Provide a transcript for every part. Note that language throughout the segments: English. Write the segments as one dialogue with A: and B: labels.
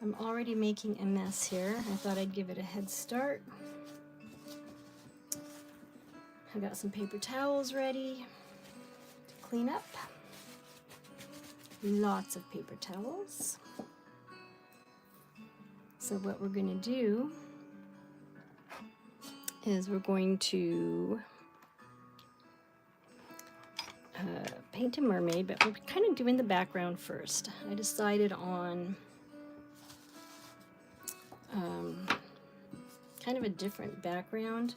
A: I'm already making a mess here. I thought I'd give it a head start. I got some paper towels ready to clean up. Lots of paper towels. So what we're going to do is we're going to paint a mermaid, but we're kind of doing the background first. I decided on kind of a different background.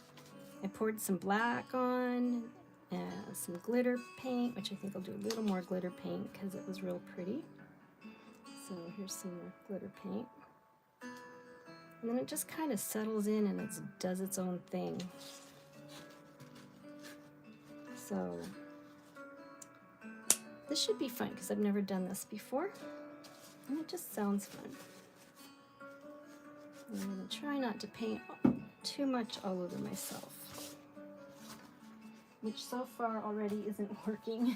A: I poured some black on, some glitter paint, which I think I'll do a little more glitter paint because it was real pretty. So here's some more glitter paint. And then it just kind of settles in and it does its own thing. So this should be fun because I've never done this before. And it just sounds fun. And I'm going to try not to paint too much all over myself, which so far already isn't working.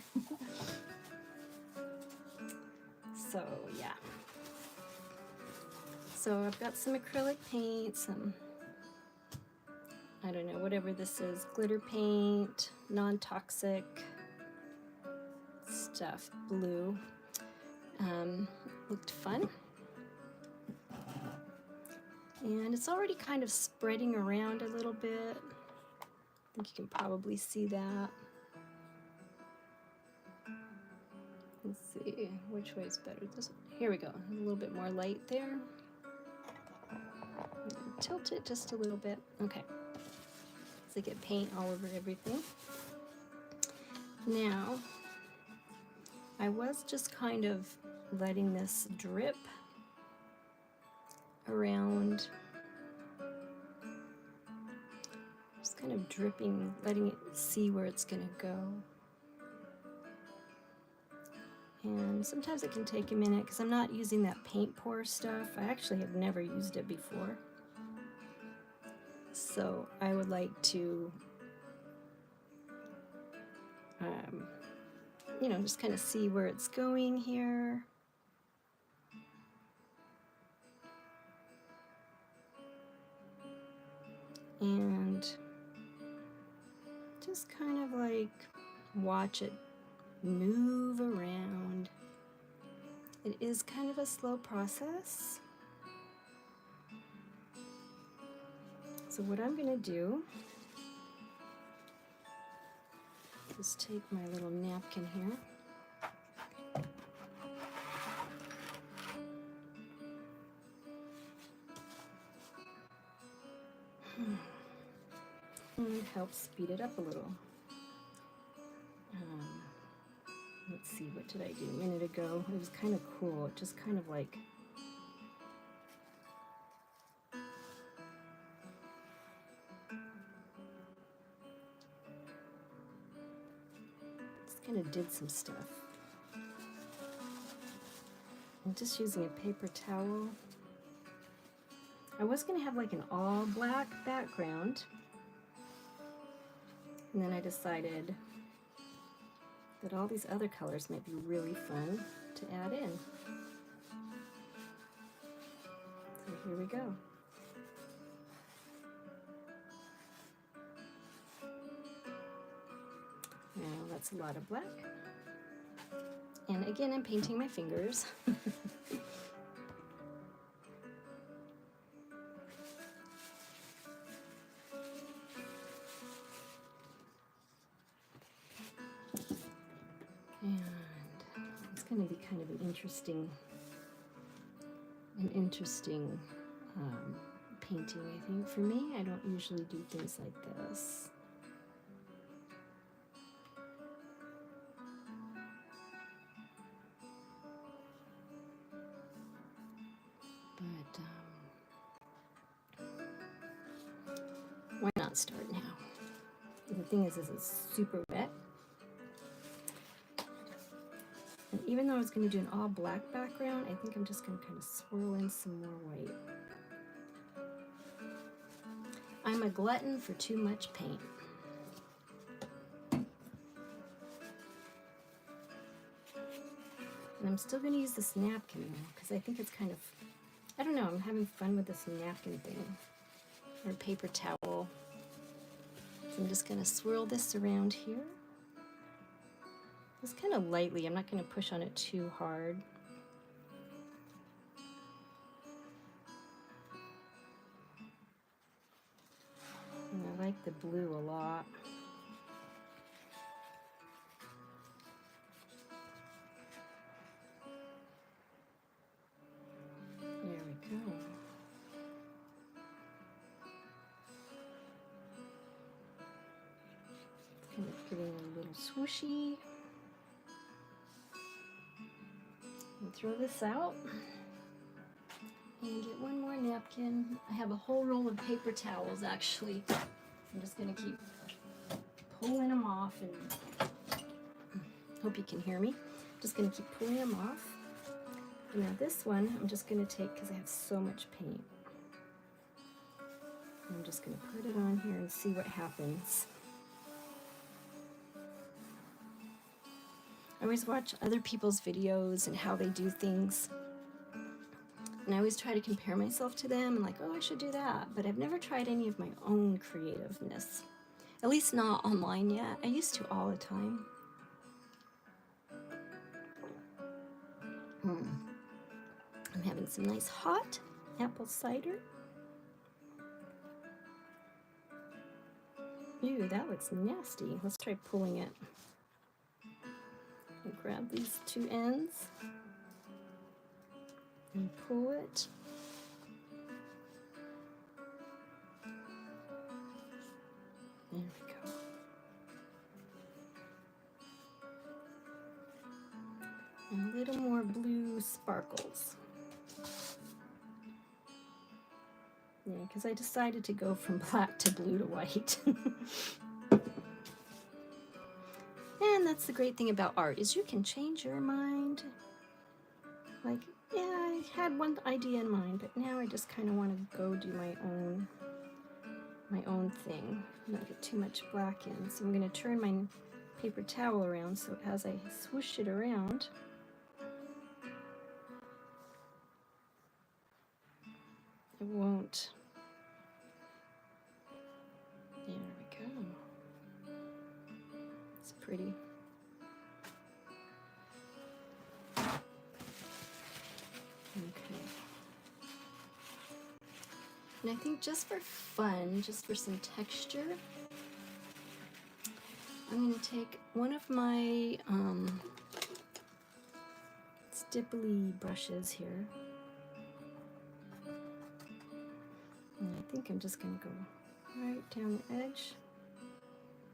A: So yeah. So I've got some acrylic paint, some, I don't know, whatever this is, glitter paint, non-toxic stuff, blue. Looked fun. And it's already kind of spreading around a little bit. I think you can probably see that. Let's see, which way is better? This, here we go, a little bit more light there. Tilt it just a little bit. Okay, so I get paint all over everything. Now, I was just kind of letting this drip around, just kind of dripping, letting it see where it's gonna go. And sometimes it can take a minute because I'm not using that paint pour stuff. I actually have never used it before. So I would like to, you know, just kind of see where it's going here. And just kind of like watch it move around. It is kind of a slow process. So what I'm going to do is take my little napkin here. And help speed it up a little. Let's see, what did I do a minute ago? It was kind of cool. It just kind of like did some stuff. I'm just using a paper towel. I was going to have like an all black background, and then I decided that all these other colors might be really fun to add in. So here we go. Now that's a lot of black. And again, I'm painting my fingers. And it's going to be kind of an interesting painting, I think. For me, I don't usually do things like this. Why not start now? The thing is it's super wet. And even though I was going to do an all black background, I think I'm just going to kind of swirl in some more white. I'm a glutton for too much paint. And I'm still going to use this napkin now because I think it's kind of, I don't know, I'm having fun with this napkin thing, or paper towel. So I'm just going to swirl this around here. Just kind of lightly, I'm not going to push on it too hard. And I like the blue a lot. There we go. It's kind of getting a little swooshy. And throw this out. And get one more napkin. I have a whole roll of paper towels actually. I'm just going to keep pulling them off, and hope you can hear me. Just going to keep pulling them off. And now this one I'm just going to take because I have so much paint. I'm just going to put it on here and see what happens. I always watch other people's videos and how they do things. And I always try to compare myself to them and like, oh, I should do that. But I've never tried any of my own creativeness. At least not online yet. I used to all the time. I'm having some nice hot apple cider. Ew, that looks nasty. Let's try pulling it. And grab these two ends and pull it. There we go. And a little more blue sparkles. Yeah, because I decided to go from black to blue to white. And that's the great thing about art, is you can change your mind. Like, yeah, I had one idea in mind, but now I just kind of want to go do my own thing. Not get too much black in. So I'm going to turn my paper towel around so as I swoosh it around, it won't. There we go. It's pretty. Okay. And I think just for fun, just for some texture, I'm going to take one of my stipply brushes here. And I think I'm just going to go right down the edge,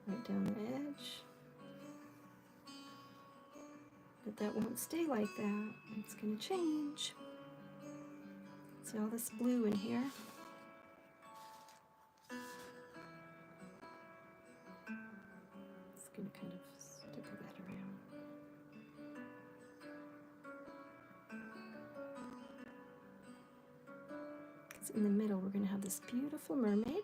A: right down the edge. But that won't stay like that. It's going to change. See all this blue in here? It's going to kind of stipple that around. Because in the middle we're going to have this beautiful mermaid.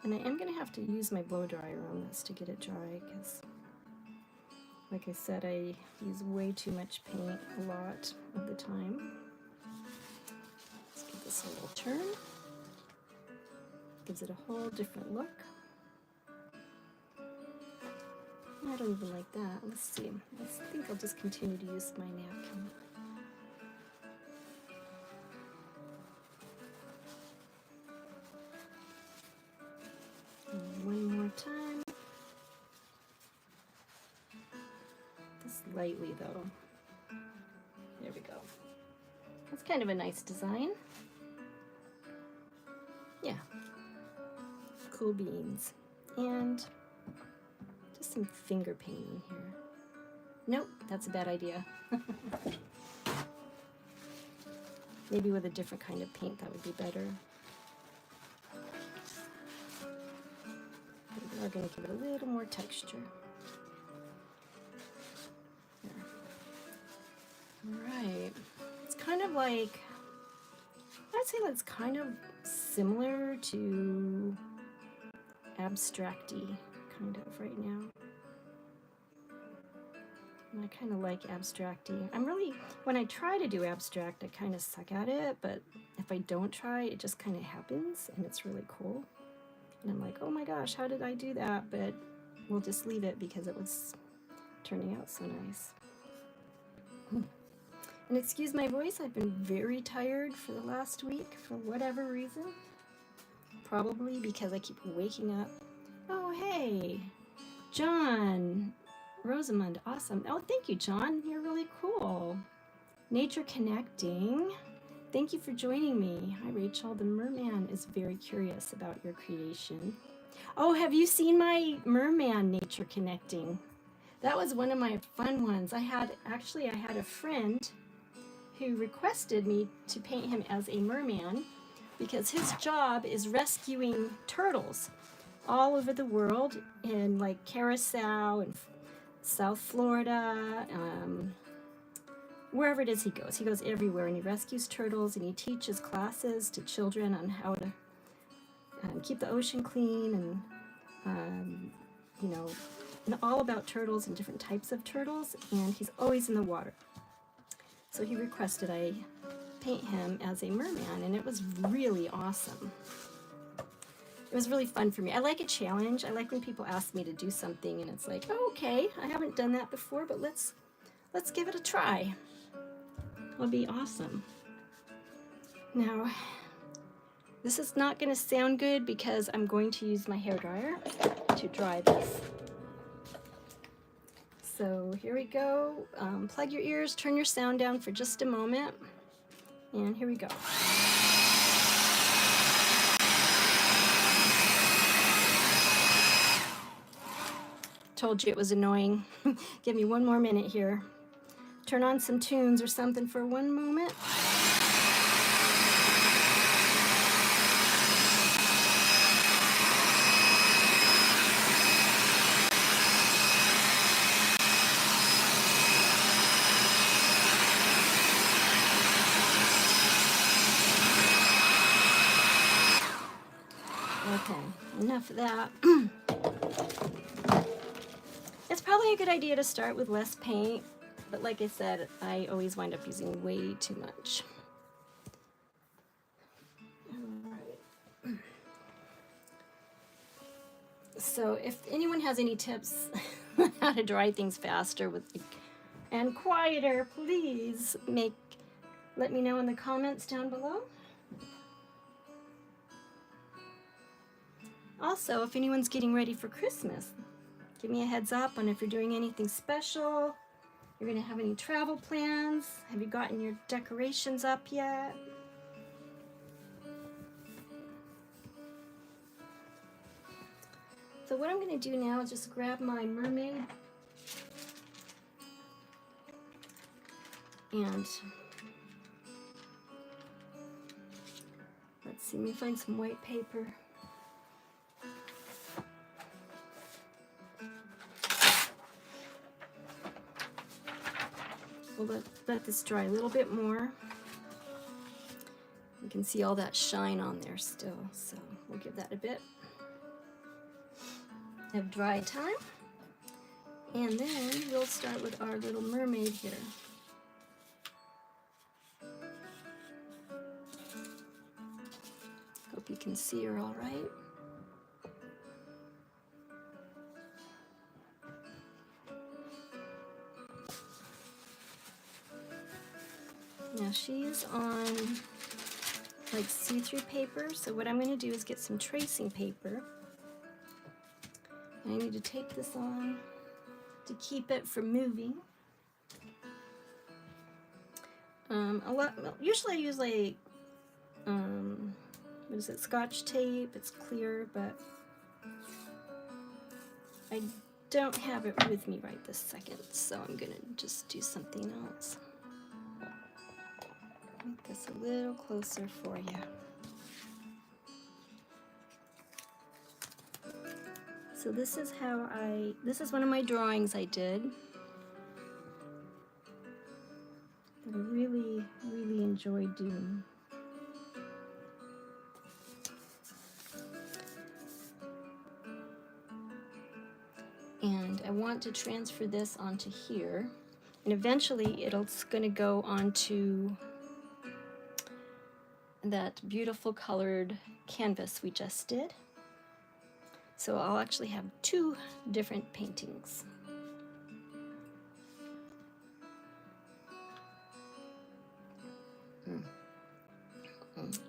A: And I am going to have to use my blow dryer on this to get it dry, because like I said, I use way too much paint a lot of the time. Let's give this a little turn. Gives it a whole different look. I don't even like that. Let's see. I think I'll just continue to use my napkin. And one more time. Just lightly though. There we go. That's kind of a nice design. Yeah. Cool beans. And just some finger painting here. Nope, that's a bad idea. Maybe with a different kind of paint that would be better. We're going to give it a little more texture. There. Alright. It's kind of like, I'd say that's kind of similar to abstract-y kind of right now. And I kind of like abstracty. When I try to do abstract, I kind of suck at it, but if I don't try, it just kind of happens, and it's really cool. And I'm like, oh my gosh, how did I do that? But we'll just leave it because it was turning out so nice. And excuse my voice, I've been very tired for the last week for whatever reason. Probably because I keep waking up. Oh, hey, John. Rosamund, awesome. Oh, thank you, John. You're really cool. Nature Connecting. Thank you for joining me. Hi, Rachel. The merman is very curious about your creation. Oh, have you seen my merman Nature Connecting? That was one of my fun ones. I had a friend who requested me to paint him as a merman because his job is rescuing turtles all over the world in like Curacao and South Florida, wherever it is he goes. He goes everywhere, and he rescues turtles, and he teaches classes to children on how to keep the ocean clean, and and all about turtles and different types of turtles, and he's always in the water. So he requested I paint him as a merman, and it was really awesome. It was really fun for me. I like a challenge. I like when people ask me to do something and it's like, oh, okay, I haven't done that before, but let's give it a try. It'll be awesome. Now, this is not going to sound good because I'm going to use my hairdryer to dry this. So here we go. Plug your ears, turn your sound down for just a moment, and here we go. Told you it was annoying. Give me one more minute here. Turn on some tunes or something for one moment. Okay, enough of that. It's probably a good idea to start with less paint, but like I said, I always wind up using way too much. Alright. So if anyone has any tips on how to dry things faster and quieter, please let me know in the comments down below. Also, if anyone's getting ready for Christmas, give me a heads up on if you're doing anything special. You're gonna have any travel plans? Have you gotten your decorations up yet? So what I'm gonna do now is just grab my Mermaid and let's see, let me find some white paper. We'll let this dry a little bit more. You can see all that shine on there still, so we'll give that a bit of dry time. And then we'll start with our little mermaid here. Hope you can see her all right. Now she's on like see-through paper, so what I'm going to do is get some tracing paper. I need to tape this on to keep it from moving. Usually I use like, what is it, Scotch tape. It's clear, but I don't have it with me right this second, so I'm going to just do something else. Make this a little closer for you. So this is one of my drawings I did that I really, really enjoyed doing. And I want to transfer this onto here. And eventually it's going to go onto that beautiful colored canvas we just did. So I'll actually have 2 different paintings.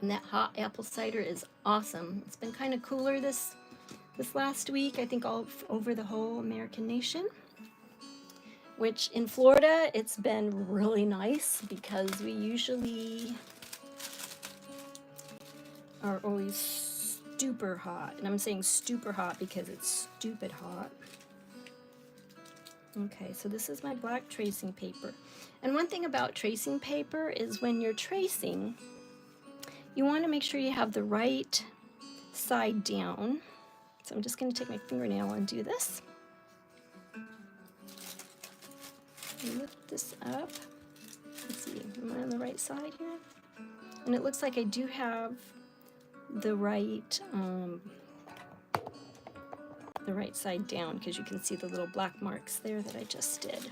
A: And that hot apple cider is awesome. It's been kind of cooler this last week, I think all over the whole American nation. Which in Florida, it's been really nice because we usually are always super hot. And I'm saying super hot because it's stupid hot. Okay, so this is my black tracing paper. And one thing about tracing paper is when you're tracing, you want to make sure you have the right side down. So I'm just going to take my fingernail and do this. Lift this up. Let's see, am I on the right side here? And it looks like I do have the right side down because you can see the little black marks there that I just did.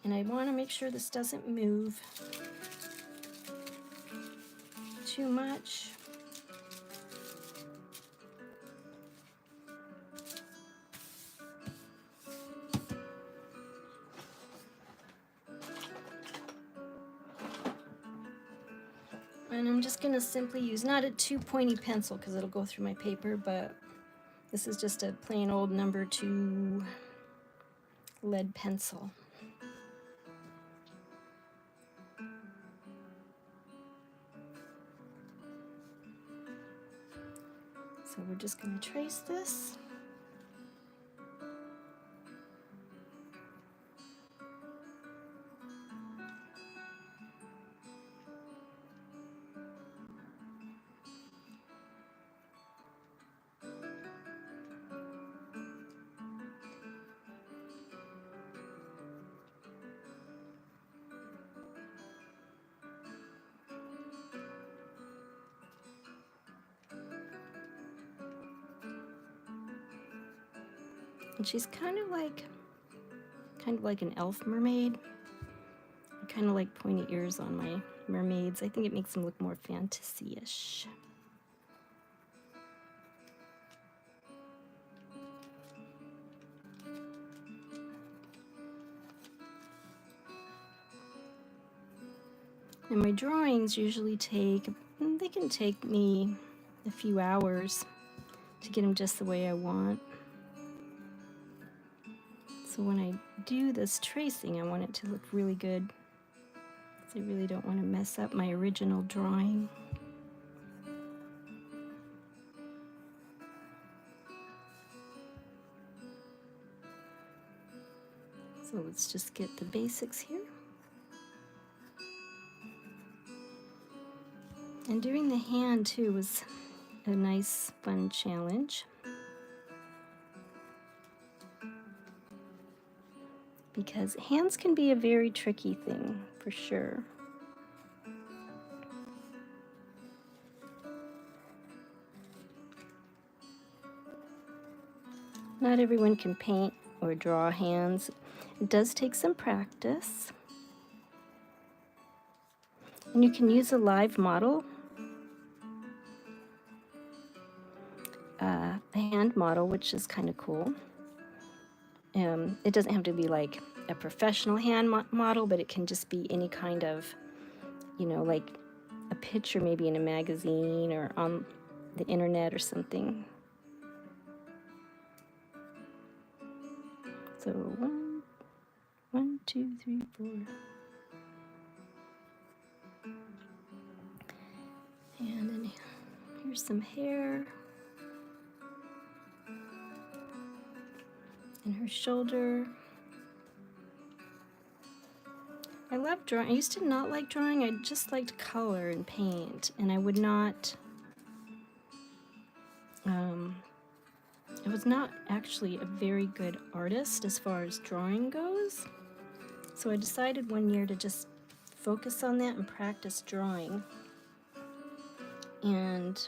A: And I want to make sure this doesn't move too much. And I'm just going to simply use, not a too pointy pencil because it'll go through my paper, but this is just a plain old number 2 lead pencil. So we're just going to trace this. And she's kind of like an elf mermaid. I kind of like pointy ears on my mermaids. I think it makes them look more fantasy-ish. And my drawings usually they can take me a few hours to get them just the way I want. So when I do this tracing, I want it to look really good. I really don't want to mess up my original drawing. So let's just get the basics here. And doing the hand too was a nice, fun challenge. Because hands can be a very tricky thing, for sure. Not everyone can paint or draw hands. It does take some practice. And you can use a live model, a hand model, which is kind of cool. It doesn't have to be like a professional hand model, but it can just be any kind of, like a picture maybe in a magazine or on the internet or something. So 1, 2, 3, 4. And then here's some hair. And her shoulder. I love drawing. I used to not like drawing. I just liked color and paint. And I would not... I was not actually a very good artist as far as drawing goes. So I decided one year to just focus on that and practice drawing. And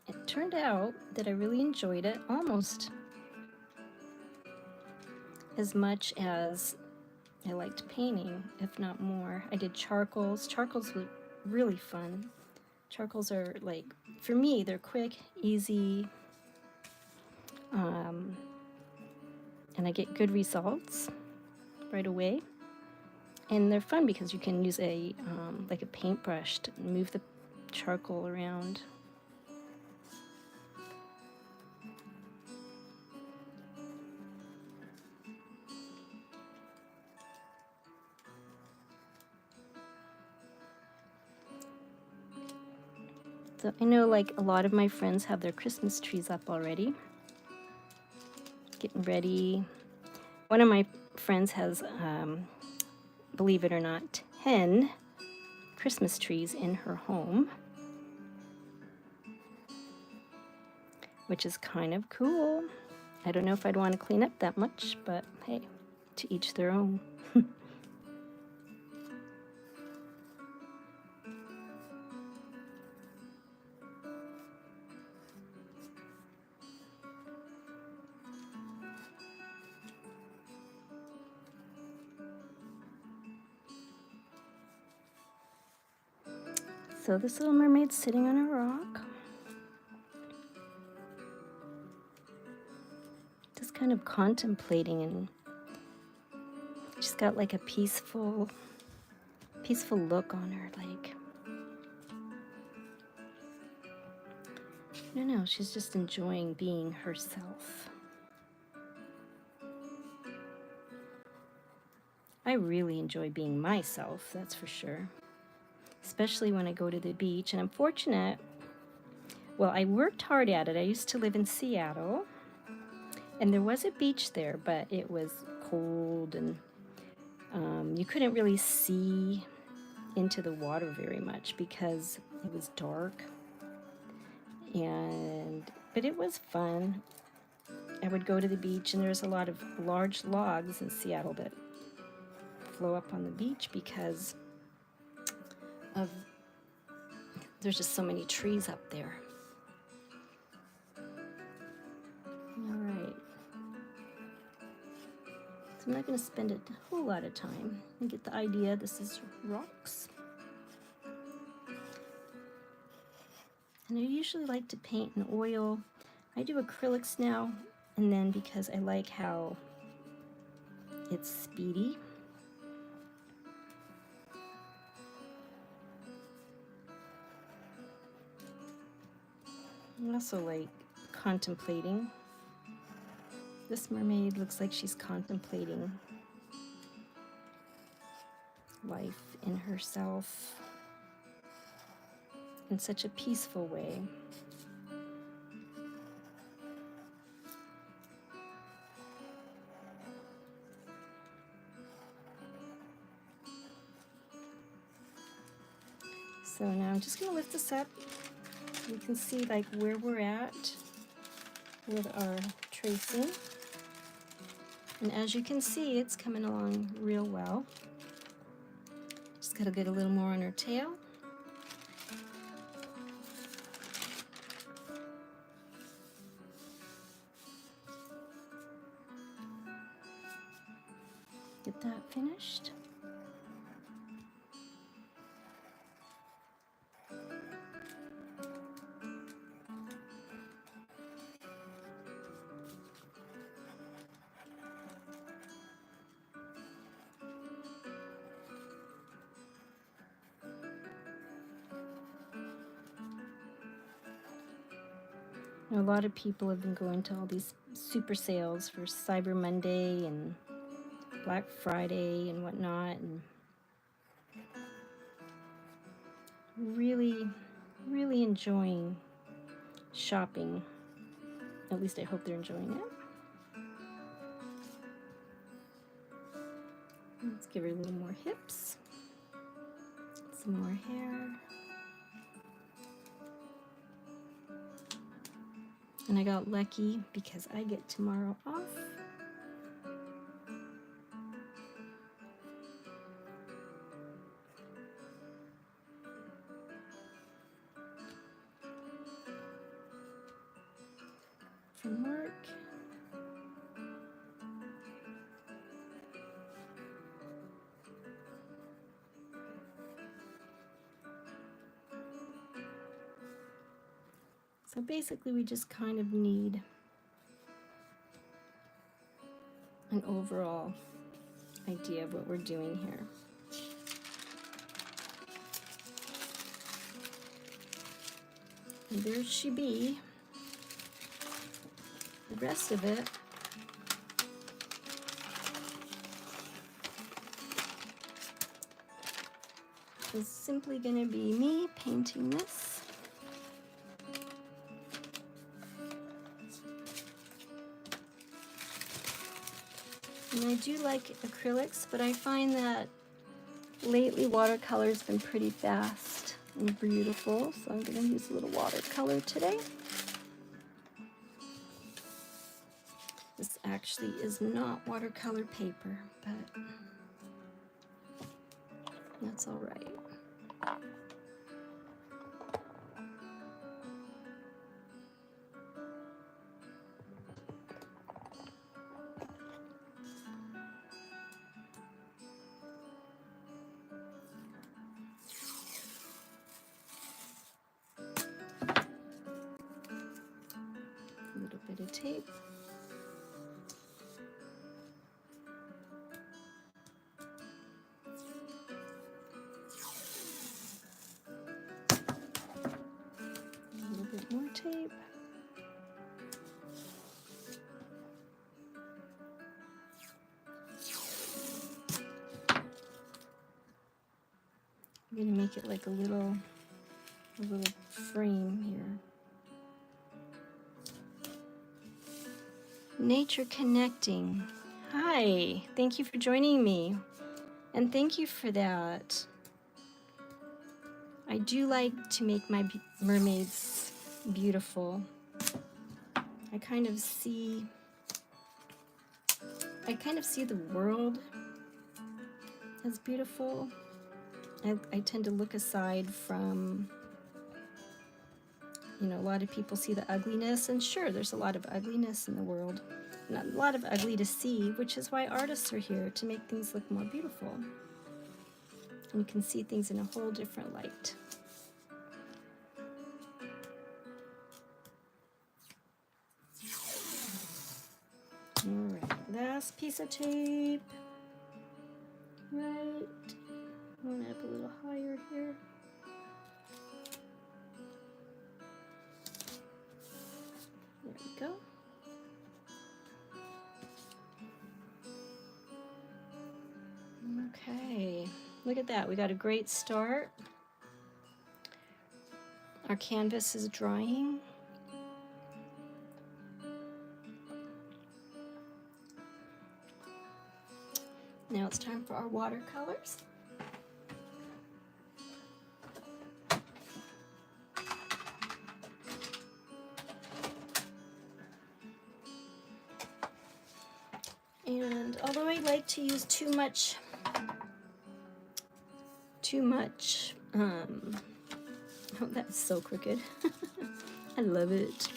A: it turned out that I really enjoyed it. Almost as much as I liked painting, if not more. I did charcoals. Charcoals were really fun. Charcoals are like, for me, they're quick, easy, and I get good results right away. And they're fun because you can use a like a paintbrush to move the charcoal around. So I know like a lot of my friends have their Christmas trees up already, getting ready. One of my friends has, believe it or not, 10 Christmas trees in her home, which is kind of cool. I don't know if I'd want to clean up that much, but hey, to each their own. So this little mermaid's sitting on a rock, just kind of contemplating, and she's got like a peaceful look on her, like, I don't know, she's just enjoying being herself. I really enjoy being myself, that's for sure. Especially when I go to the beach, and I'm fortunate. Well, I worked hard at it. I used to live in Seattle, and there was a beach there, but it was cold, and you couldn't really see into the water very much because it was dark. But it was fun. I would go to the beach, and there's a lot of large logs in Seattle that flow up on the beach because of there's just so many trees up there. All right. So I'm not going to spend a whole lot of time. You get the idea. This is rocks. And I usually like to paint in oil. I do acrylics now, and then because I like how it's speedy. I also like contemplating. This mermaid looks like she's contemplating life in herself in such a peaceful way. So now I'm just going to lift this up. You can see like where we're at with our tracing. And as you can see, it's coming along real well. Just got to get a little more on her tail. Get that finished. A lot of people have been going to all these super sales for Cyber Monday and Black Friday and whatnot, and really, really enjoying shopping. At least I hope they're enjoying it. Let's give her a little more hips, some more hair. And I got lucky because I get tomorrow off. From work. So basically we just kind of need an overall idea of what we're doing here. And there she be. The rest of it is simply going to be me painting this. And I do like acrylics, but I find that lately watercolor's been pretty fast and beautiful, so I'm going to use a little watercolor today. This actually is not watercolor paper, but that's all right. A little bit of tape. A little bit more tape. I'm going to make it like a little frame here. Nature connecting. Hi, thank you for joining me. And thank you for that. I do like to make my mermaids beautiful. I kind of see the world as beautiful. I tend to look aside from, you know, a lot of people see the ugliness, and sure, there's a lot of ugliness in the world, not a lot of ugly to see, which is why artists are here, to make things look more beautiful. And you can see things in a whole different light. All right, last piece of tape. Right. I'm going up a little higher here. There we go. Okay, look at that. We got a great start. Our canvas is drying. Now it's time for our watercolors. And although I like to use too much, oh, that's so crooked. I love it.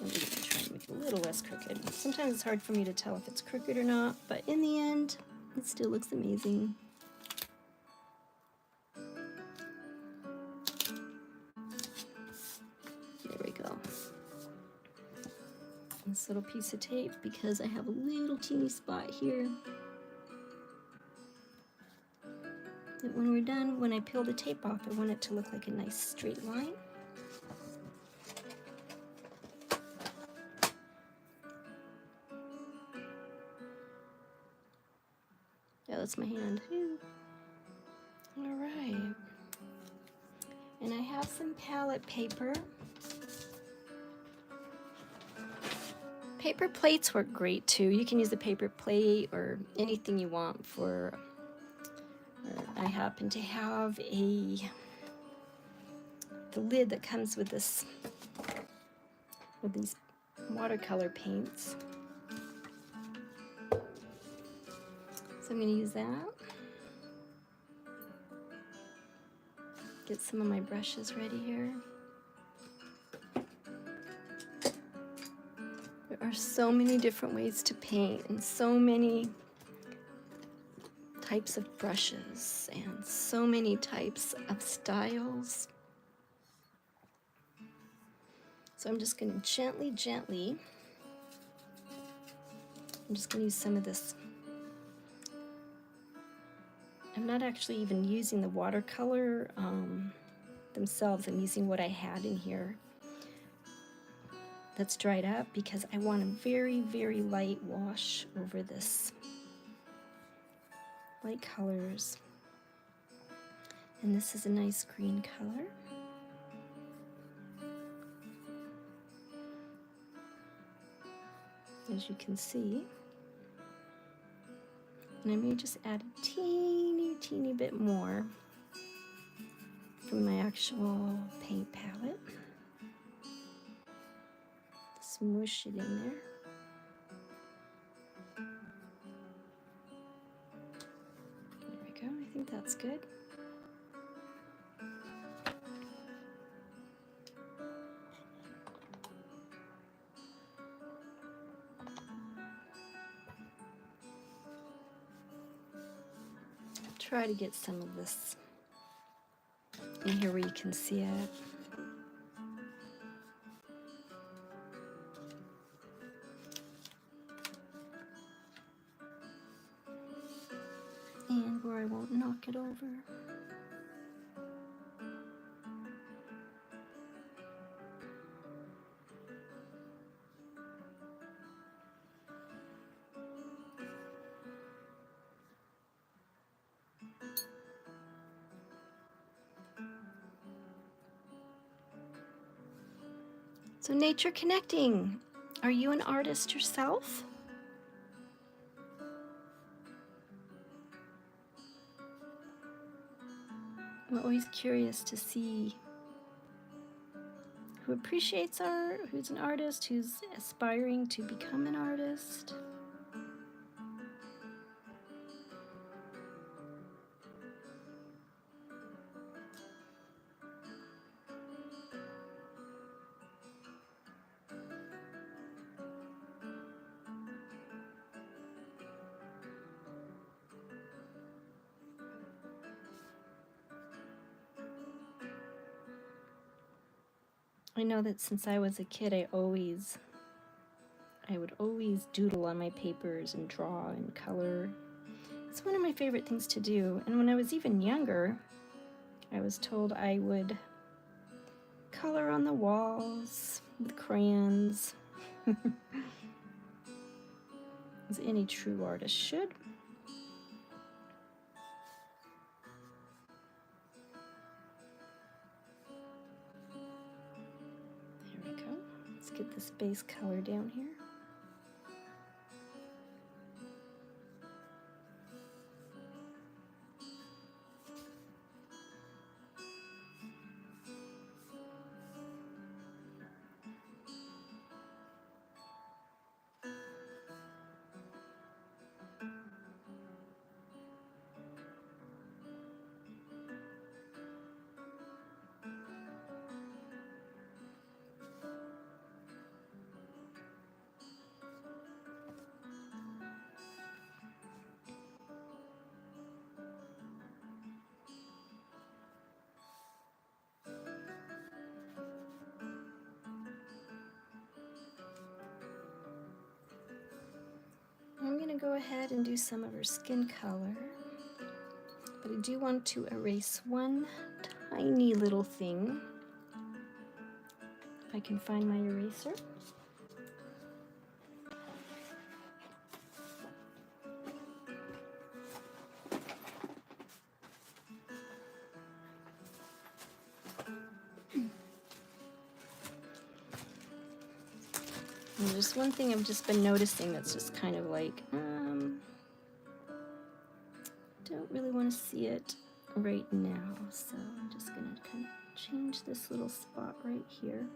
A: I'm going to try and make it a little less crooked. Sometimes it's hard for me to tell if it's crooked or not, but in the end, it still looks amazing. There we go. This little piece of tape, because I have a little teeny spot here. And when we're done, when I peel the tape off, I want it to look like a nice straight line. Yeah, that's my hand. All right. And I have some palette paper. Paper plates work great too. You can use a paper plate or anything you want for. I happen to have the lid that comes with this, with these watercolor paints. So I'm going to use that. Get some of my brushes ready here. There are so many different ways to paint and so many types of brushes and so many types of styles. So I'm just going to gently, I'm just going to use some of this. I'm not actually even using the watercolor themselves. I'm using what I had in here that's dried up because I want a very, very light wash over this. Light colors. And this is a nice green color. As you can see. And I may just add a teeny bit more from my actual paint palette. Smoosh it in there. There we go, I think that's good. Try to get some of this in here where you can see it. And where I won't knock it over. So nature connecting. Are you an artist yourself? I'm always curious to see who appreciates art, who's an artist, who's aspiring to become an artist. I know that since I was a kid, I would always doodle on my papers and draw and color. It's one of my favorite things to do. And when I was even younger, I was told I would color on the walls with crayons, as any true artist should. There we go. Let's get this base color down here. I'm going to go ahead and do some of her skin color, but I do want to erase one tiny little thing. If I can find my eraser. And there's one thing I've just been noticing that's just kind of like, don't really want to see it right now, so I'm just going to kind of change this little spot right here.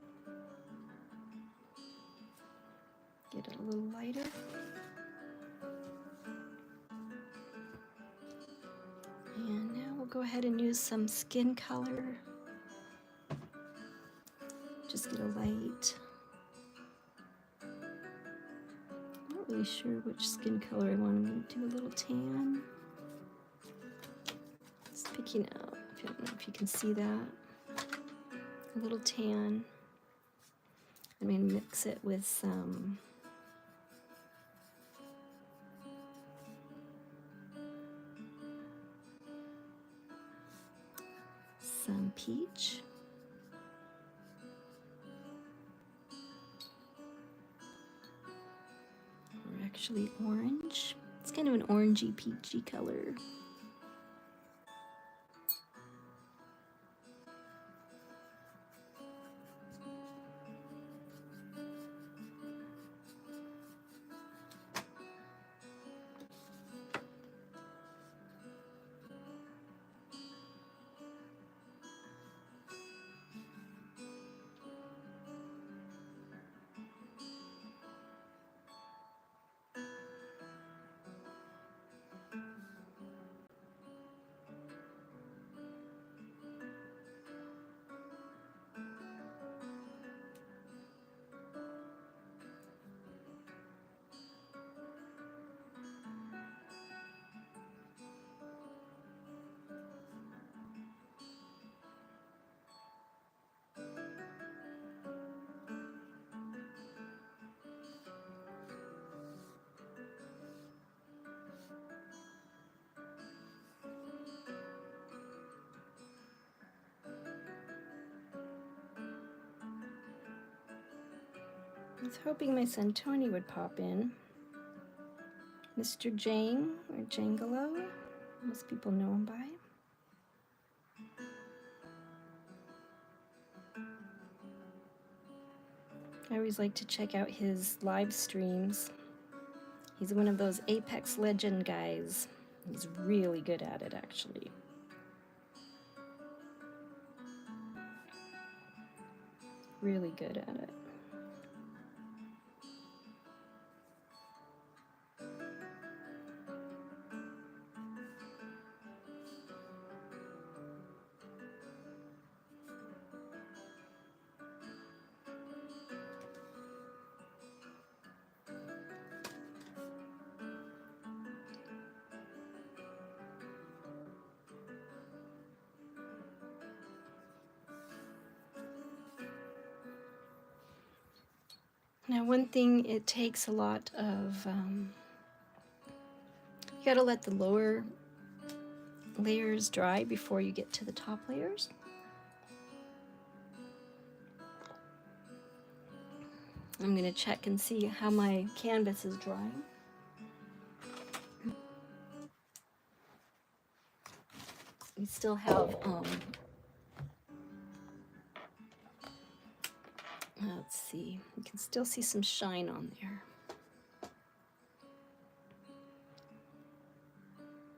A: Get it a little lighter. And now we'll go ahead and use some skin color. Just get a light. I'm not really sure which skin color I want. I'm going to do a little tan. picking out, I don't know if you can see that, a little tan. I'm going to mix it with some peach. Or actually orange. It's kind of an orangey peachy color. I was hoping my son Tony would pop in. Mr. Jang, or Jangalo, most people know him by. I always like to check out his live streams. He's one of those Apex Legend guys. He's really good at it, actually. Really good at it. Now, one thing, it takes a lot of, you gotta let the lower layers dry before you get to the top layers. I'm gonna check and see how my canvas is drying. We still have, let's see, you can still see some shine on there.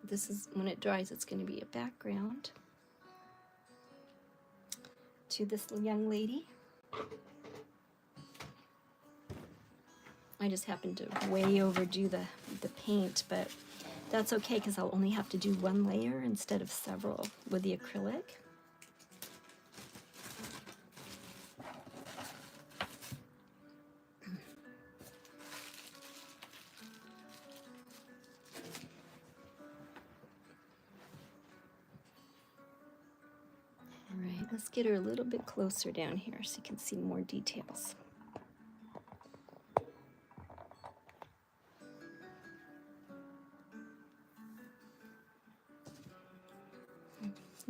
A: This is, when it dries, it's going to be a background to this young lady. I just happened to way overdo the paint, but that's okay because I'll only have to do one layer instead of several with the acrylic. All right, let's get her a little bit closer down here so you can see more details.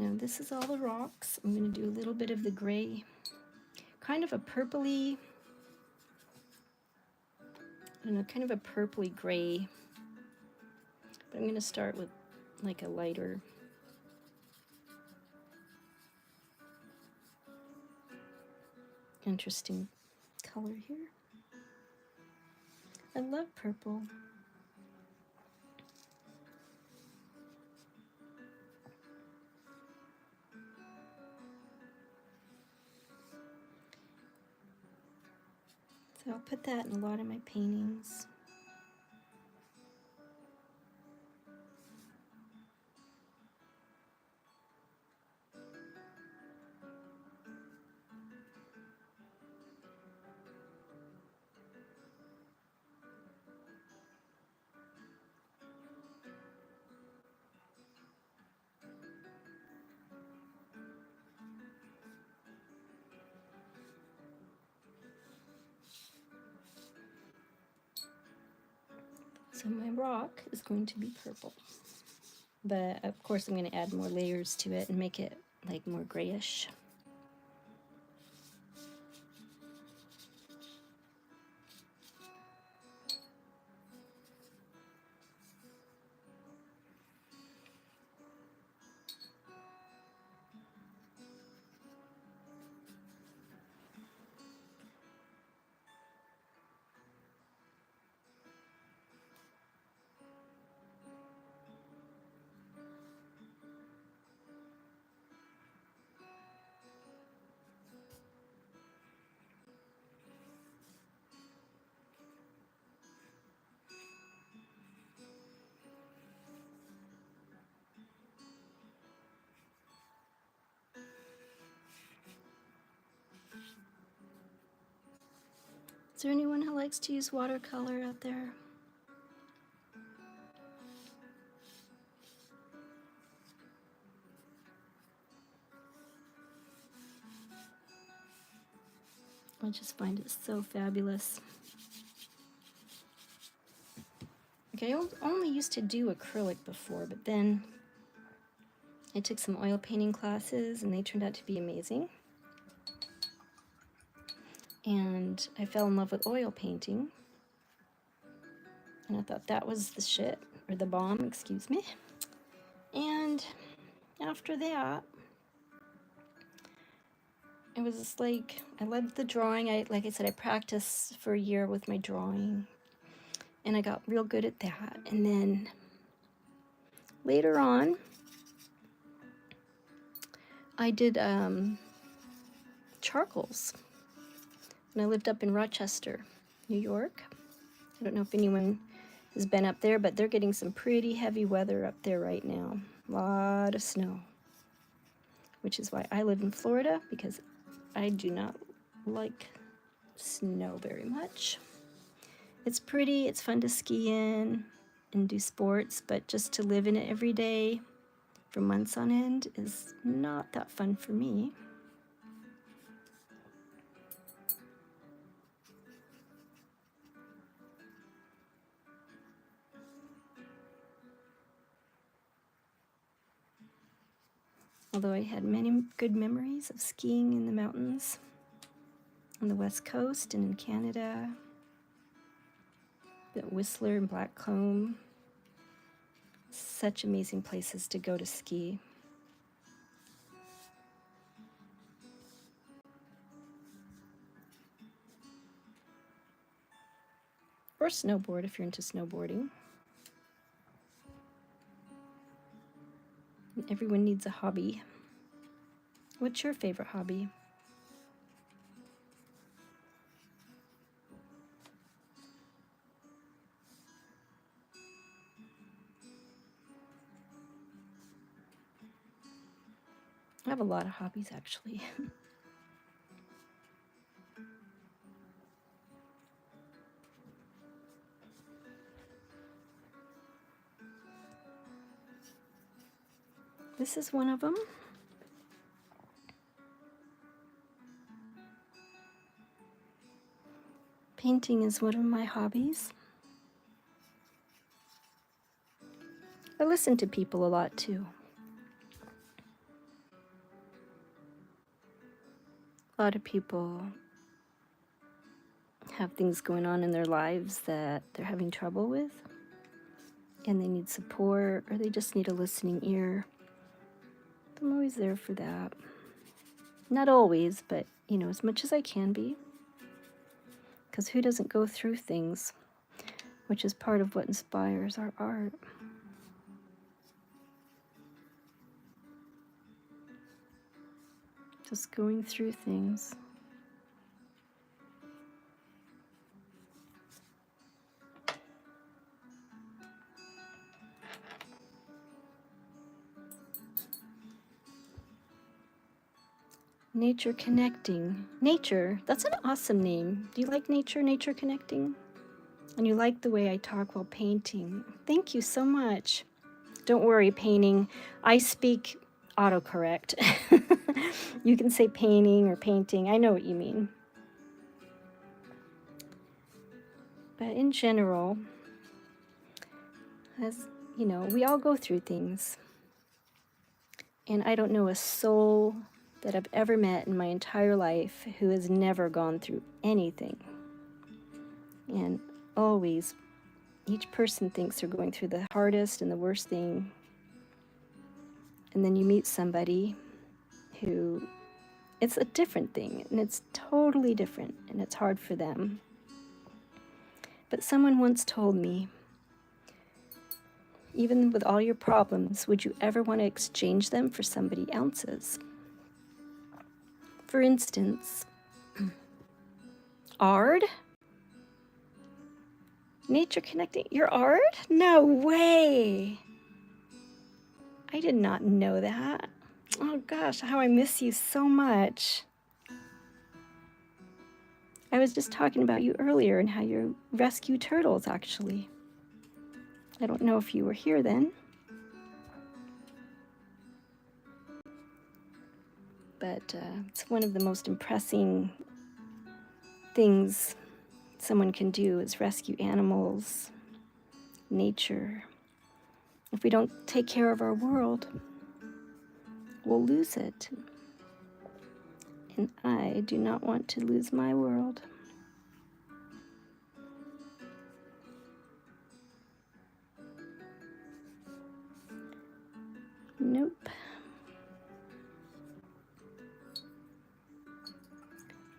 A: Now this is all the rocks. I'm going to do a little bit of the gray, kind of a purpley, I don't know, kind of a purpley gray. But I'm going to start with like a lighter, interesting color here. I love purple. So I'll put that in a lot of my paintings. So my rock is going to be purple. But of course I'm going to add more layers to it and make it like more grayish. Is there anyone who likes to use watercolor out there? I just find it so fabulous. Okay, I only used to do acrylic before, but then I took some oil painting classes and they turned out to be amazing. And I fell in love with oil painting. And I thought that was the shit, or the bomb, excuse me. And after that, it was just like, I loved the drawing. Like I said, I practiced for a year with my drawing. And I got real good at that. And then later on, I did charcoals. And I lived up in Rochester, New York. I don't know if anyone has been up there, but they're getting some pretty heavy weather up there right now. A lot of snow. Which is why I live in Florida, because I do not like snow very much. It's pretty, it's fun to ski in and do sports, but just to live in it every day for months on end is not that fun for me. Although I had many good memories of skiing in the mountains on the West Coast and in Canada, at Whistler and Blackcomb. Such amazing places to go to ski. Or snowboard if you're into snowboarding. Everyone needs a hobby. What's your favorite hobby? I have a lot of hobbies, actually. This is one of them. Painting is one of my hobbies. I listen to people a lot, too. A lot of people have things going on in their lives that they're having trouble with, and they need support, or they just need a listening ear. I'm always there for that. Not always, but, you know, as much as I can be. Because who doesn't go through things, which is part of what inspires our art. Just going through things. Nature Connecting. Nature, that's an awesome name. Do you like nature, Nature Connecting? And you like the way I talk while painting. Thank you so much. Don't worry, painting. I speak autocorrect. You can say painting or painting. I know what you mean. But in general, As you know, we all go through things. And I don't know a soul that I've ever met in my entire life who has never gone through anything. And always, each person thinks they're going through the hardest and the worst thing. And then you meet somebody who, it's a different thing, and it's totally different, and it's hard for them. But someone once told me, even with all your problems, would you ever want to exchange them for somebody else's? For instance, art? Nature connecting? Your art? No way! I did not know that. Oh gosh, how I miss you so much. I was just talking about you earlier and how you rescue turtles, actually. I don't know if you were here then. But it's one of the most impressive things someone can do is rescue animals, nature. If we don't take care of our world, we'll lose it. And I do not want to lose my world. Nope.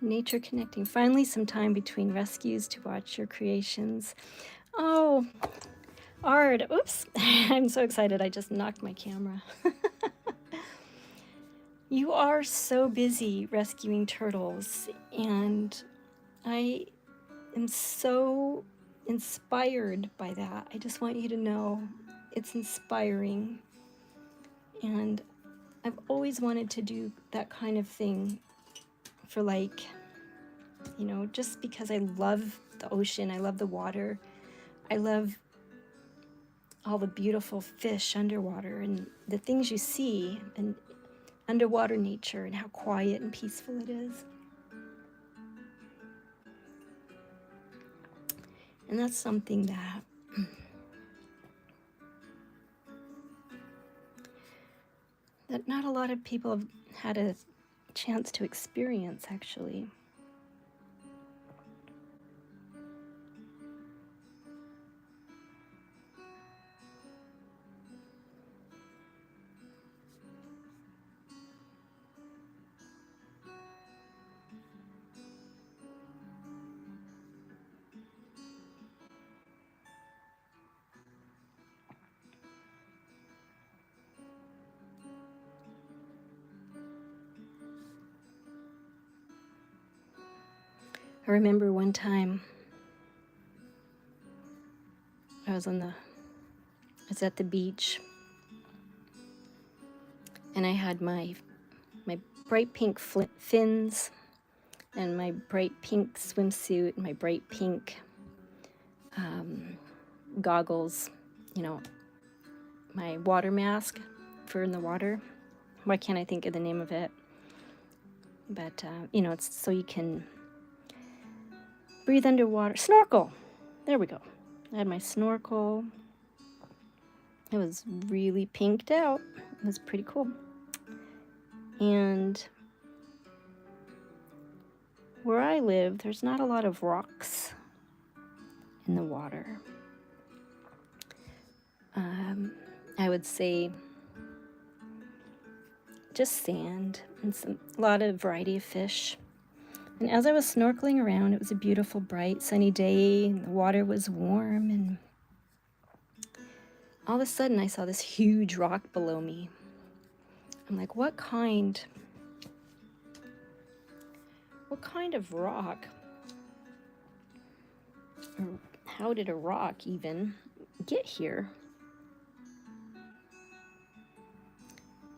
A: Nature connecting. Finally, some time between rescues to watch your creations. Oh, art. Oops. I'm so excited. I just knocked my camera. You are so busy rescuing turtles, and I am so inspired by that. I just want you to know it's inspiring. And I've always wanted to do that kind of thing for, like, you know, just because I love the ocean, I love the water, I love all the beautiful fish underwater and the things you see and underwater nature and how quiet and peaceful it is. And that's something that that not a lot of people have had a chance to experience, actually. I remember one time I was at the beach, and I had my bright pink fins and my bright pink swimsuit and my bright pink goggles, you know, my water mask for in the water. Why can't I think of the name of it? But, you know, it's so you can breathe underwater. Snorkel! There we go. I had my snorkel. It was really pinked out. It was pretty cool. And where I live, there's not a lot of rocks in the water. I would say just sand and a lot of variety of fish. And as I was snorkeling around, it was a beautiful, bright, sunny day, and the water was warm, and all of a sudden I saw this huge rock below me. I'm like, what kind of rock? Or how did a rock even get here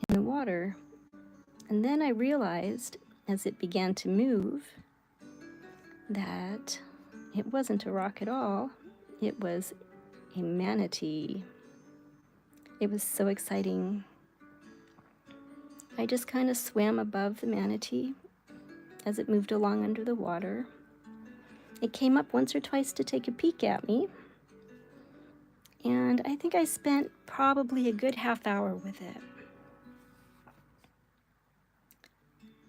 A: in the water? And then I realized, as it began to move, that it wasn't a rock at all. It was a manatee. It was so exciting. I just kind of swam above the manatee as it moved along under the water. It came up once or twice to take a peek at me, And I think I spent probably a good half hour with it.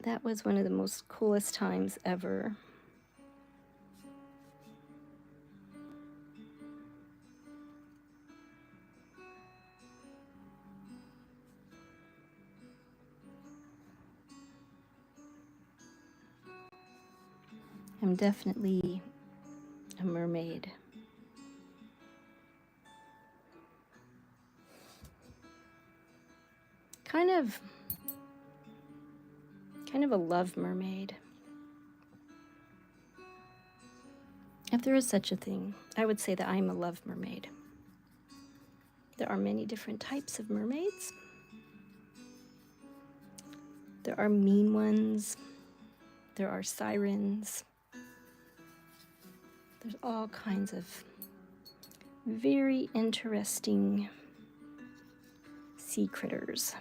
A: That was one of the most coolest times ever. I'm definitely a mermaid. Kind of a love mermaid. If there is such a thing, I would say that I'm a love mermaid. There are many different types of mermaids. There are mean ones. There are sirens. There's all kinds of very interesting sea critters.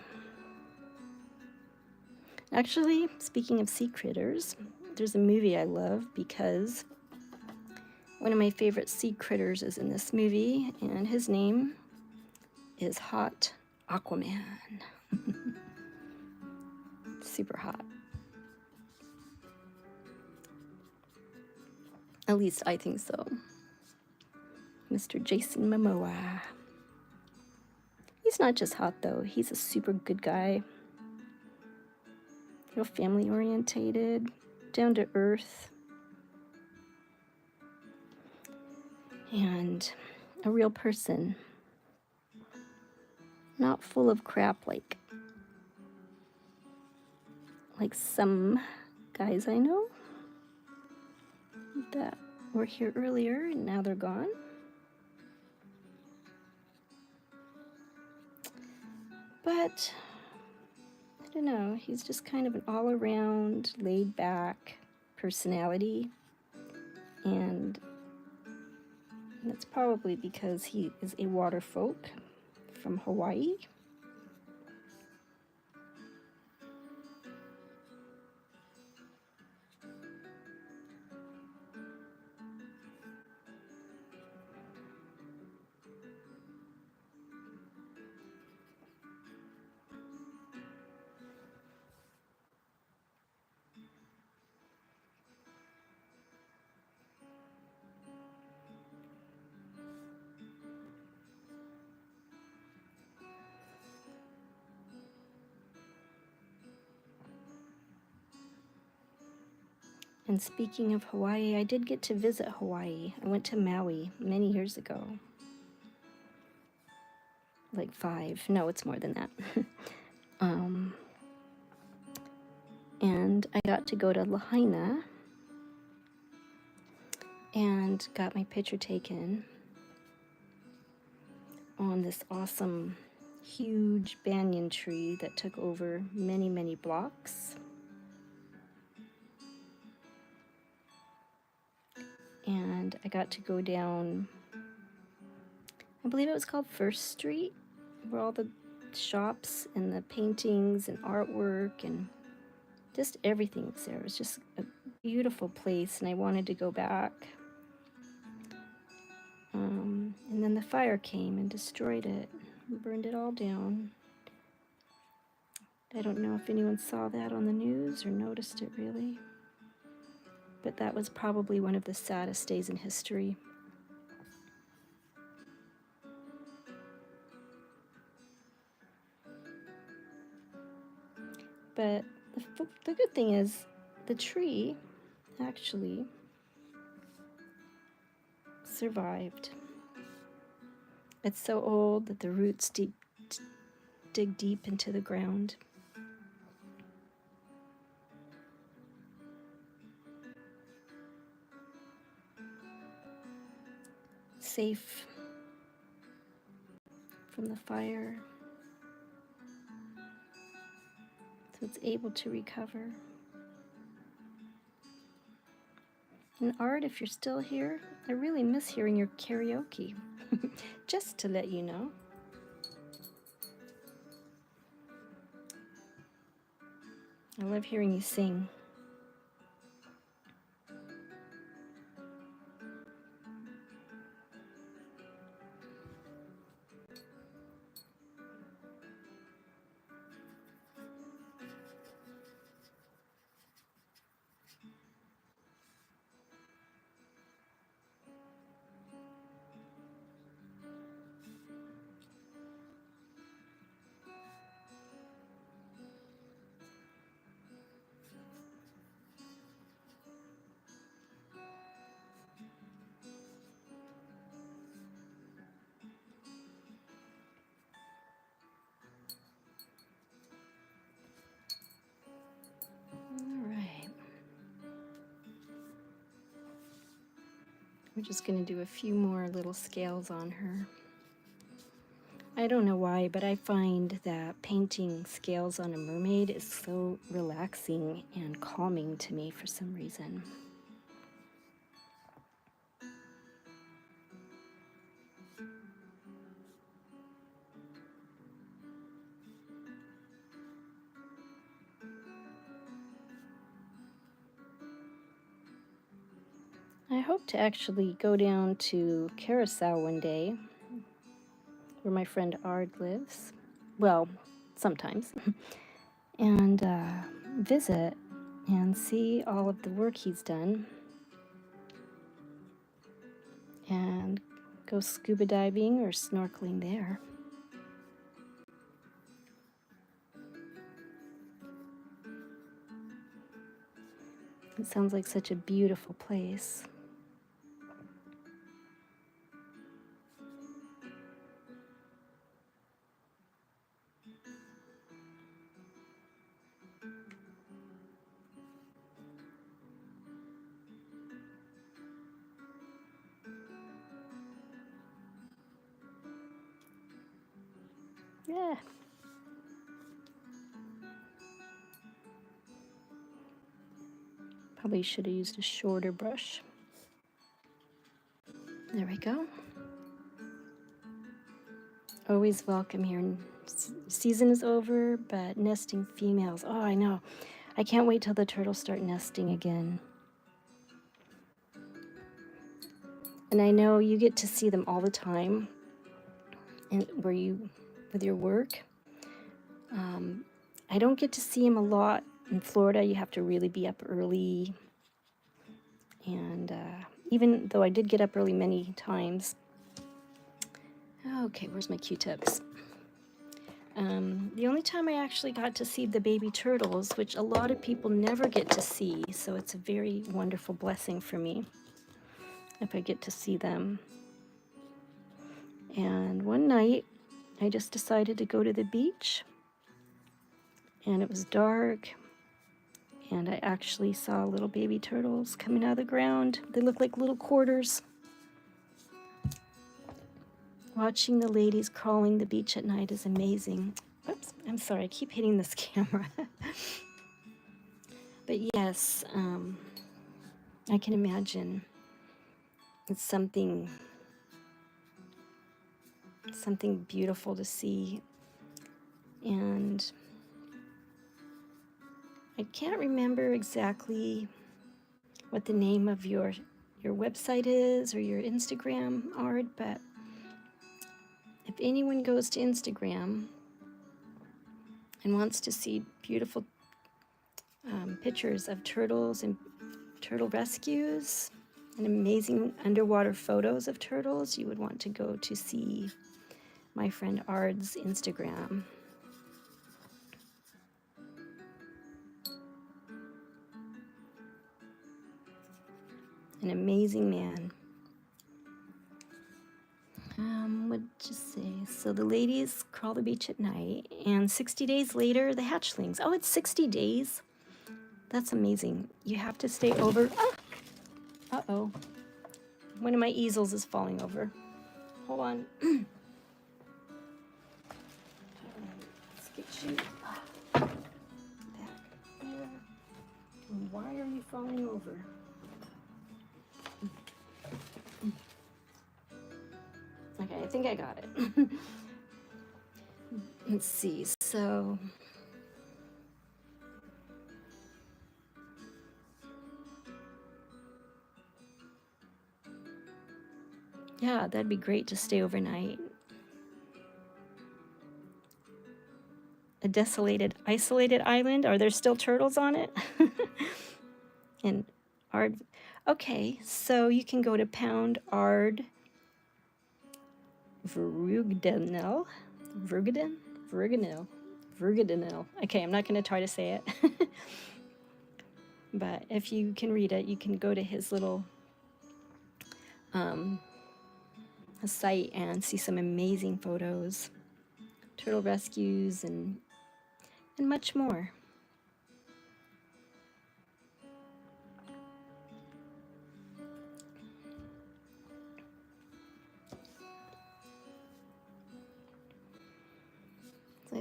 A: Actually, speaking of sea critters, there's a movie I love because one of my favorite sea critters is in this movie, and his name is Hot Aquaman. Super hot. At least I think so. Mr. Jason Momoa. He's not just hot though, he's a super good guy. Real family orientated, down to earth, and a real person. Not full of crap like some guys I know that were here earlier and now they're gone. But I don't know, he's just kind of an all-around laid-back personality, and that's probably because he is a water folk from Hawaii. And speaking of Hawaii, I did get to visit Hawaii. I went to Maui many years ago. Like 5. No, it's more than that. And I got to go to Lahaina and got my picture taken on this awesome, huge banyan tree that took over many, many blocks. And I got to go down, I believe it was called First Street, where all the shops and the paintings and artwork and just everything was there. It was just a beautiful place, and I wanted to go back. And then the fire came and destroyed it, and burned it all down. I don't know if anyone saw that on the news or noticed it really, but that was probably one of the saddest days in history. But the good thing is the tree actually survived. It's so old that the roots dig deep into the ground. Safe from the fire, so it's able to recover. And Art, if you're still here, I really miss hearing your karaoke. Just to let you know. I love hearing you sing. We're just going to do a few more little scales on her. I don't know why, but I find that painting scales on a mermaid is so relaxing and calming to me for some reason. I hope to actually go down to Curacao one day, where my friend Ard lives. Well, sometimes. And visit and see all of the work he's done. And go scuba diving or snorkeling there. It sounds like such a beautiful place. Yeah. Probably should have used a shorter brush. There we go. Always welcome here. Season is over, but nesting females. Oh, I know. I can't wait till the turtles start nesting again. And I know you get to see them all the time, and with your work. I don't get to see them a lot in Florida. You have to really be up early. And even though I did get up early many times. Okay, where's my Q-tips? The only time I actually got to see the baby turtles, which a lot of people never get to see, so it's a very wonderful blessing for me if I get to see them. And one night, I just decided to go to the beach, and it was dark, and I actually saw little baby turtles coming out of the ground. They look like little quarters. Watching the ladies crawling the beach at night is amazing. Oops, I'm sorry, I keep hitting this camera. But yes, I can imagine it's something beautiful to see. And I can't remember exactly what the name of your website is or your Instagram, Ard, but if anyone goes to Instagram and wants to see beautiful pictures of turtles and turtle rescues and amazing underwater photos of turtles, you would want to go to see my friend Ard's Instagram. An amazing man. What'd you say? So the ladies crawl the beach at night, and 60 days later, the hatchlings. Oh, it's 60 days? That's amazing. You have to stay over. Ah! Uh-oh. One of my easels is falling over. Hold on. Let's get you back here. And why are you falling over? Okay, I think I got it. Let's see, so yeah, that'd be great to stay overnight. A desolated, isolated island? Are there still turtles on it? And Ard, okay, so you can go to Pound Ard Vrugdenel. Okay, I'm not going to try to say it. But if you can read it, you can go to his little site and see some amazing photos, turtle rescues, and much more.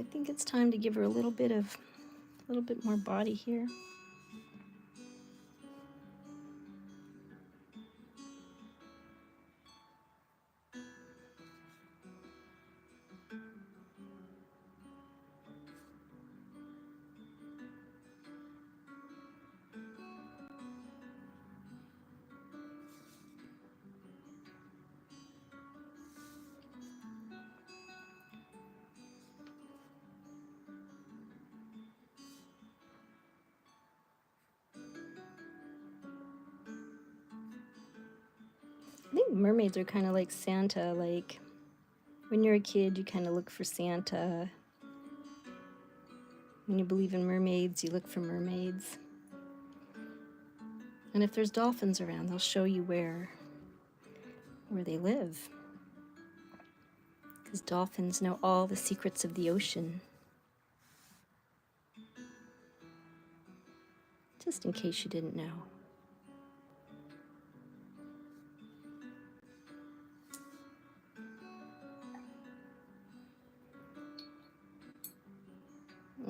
A: I think it's time to give her a little bit more body here. I think mermaids are kind of like Santa. Like when you're a kid, you kind of look for Santa. When you believe in mermaids, you look for mermaids. And if there's dolphins around, they'll show you where they live. Because dolphins know all the secrets of the ocean. Just in case you didn't know.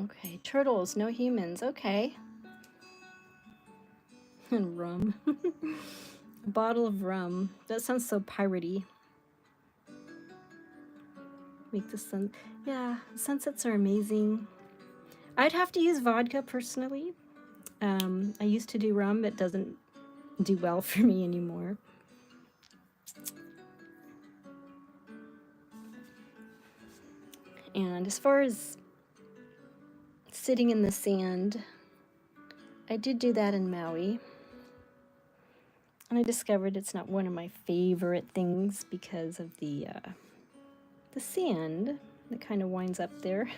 A: Okay, turtles, no humans. Okay. And rum. A bottle of rum. That sounds so piratey. Make the sun. Yeah, sunsets are amazing. I'd have to use vodka personally. I used to do rum. It doesn't do well for me anymore. And as far as sitting in the sand, I did do that in Maui. And I discovered it's not one of my favorite things because of the sand that kind of winds up there.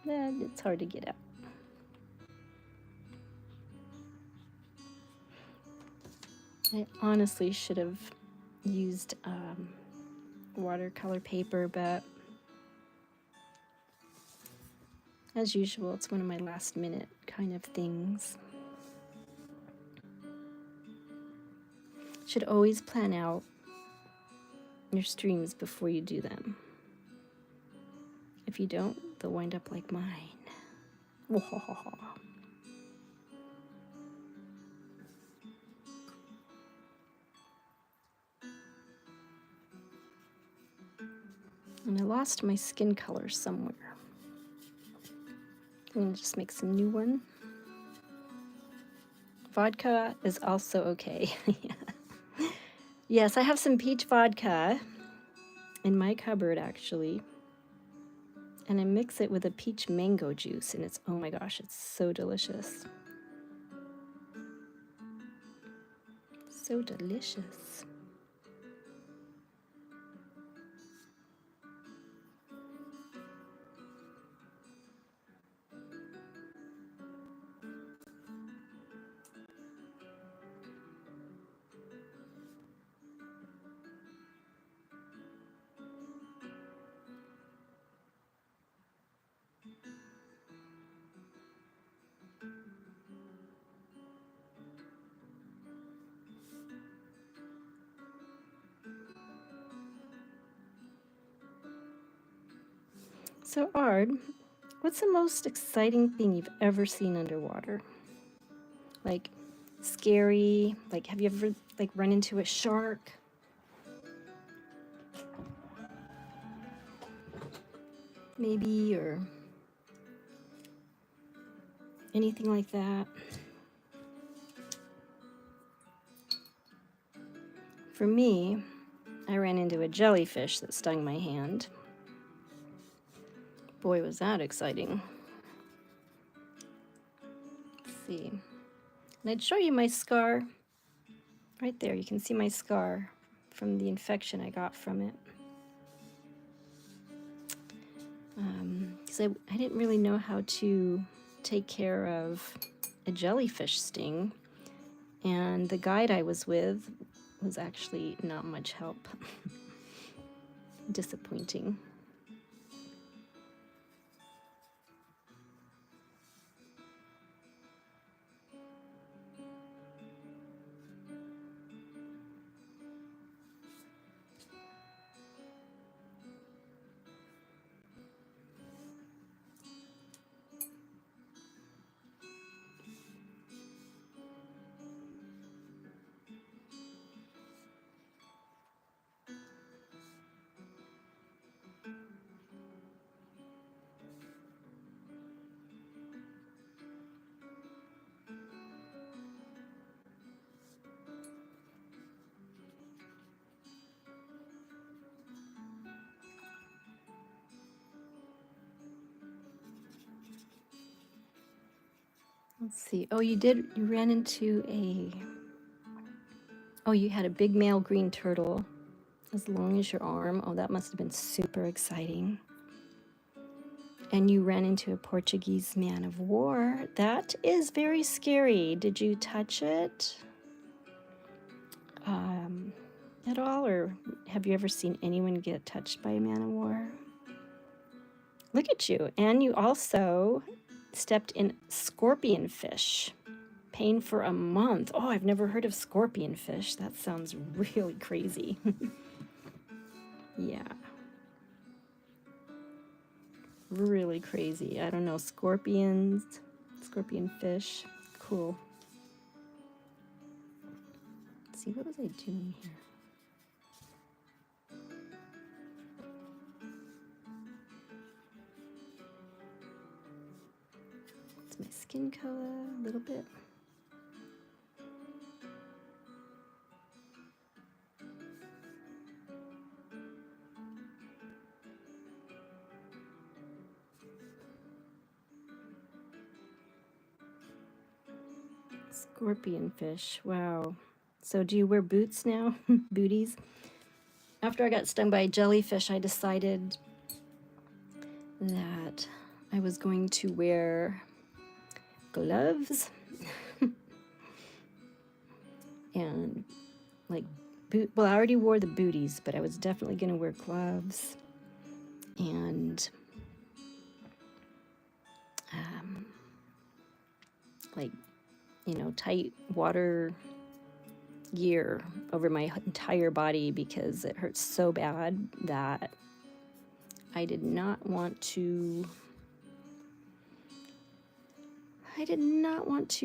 A: It's hard to get out. I honestly should have used watercolor paper, but as usual, it's one of my last minute kind of things. Should always plan out your streams before you do them. If you don't, they'll wind up like mine. And I lost my skin color somewhere. I'm gonna just make some new one. Vodka is also okay. Yes, I have some peach vodka in my cupboard actually. And I mix it with a peach mango juice, and it's, oh my gosh, it's so delicious. So delicious. So Ard, what's the most exciting thing you've ever seen underwater? Like scary, like have you ever like run into a shark? Maybe, or anything like that? For me, I ran into a jellyfish that stung my hand. Boy, was that exciting. Let's see. And I'd show you my scar. Right there, you can see my scar from the infection I got from it. Because I didn't really know how to take care of a jellyfish sting. And the guide I was with was actually not much help. Disappointing. Let's see. Oh, you ran into you had a big male green turtle as long as your arm. Oh, that must have been super exciting. And you ran into a Portuguese man of war. That is very scary. Did you touch it at all? Or have you ever seen anyone get touched by a man of war? Look at you. And you also stepped in scorpion fish. Pain for a month. Oh, I've never heard of scorpion fish. That sounds really crazy. Yeah. Really crazy. I don't know. Scorpion fish. Cool. Let's see, what was I doing here? It's my skin color a little bit. Scorpion fish. Wow. So do you wear boots now? Booties? After I got stung by a jellyfish, I decided that I was going to wear gloves and like well, I already wore the booties, but I was definitely going to wear gloves and like, tight water gear over my entire body because it hurts so bad that I did not want to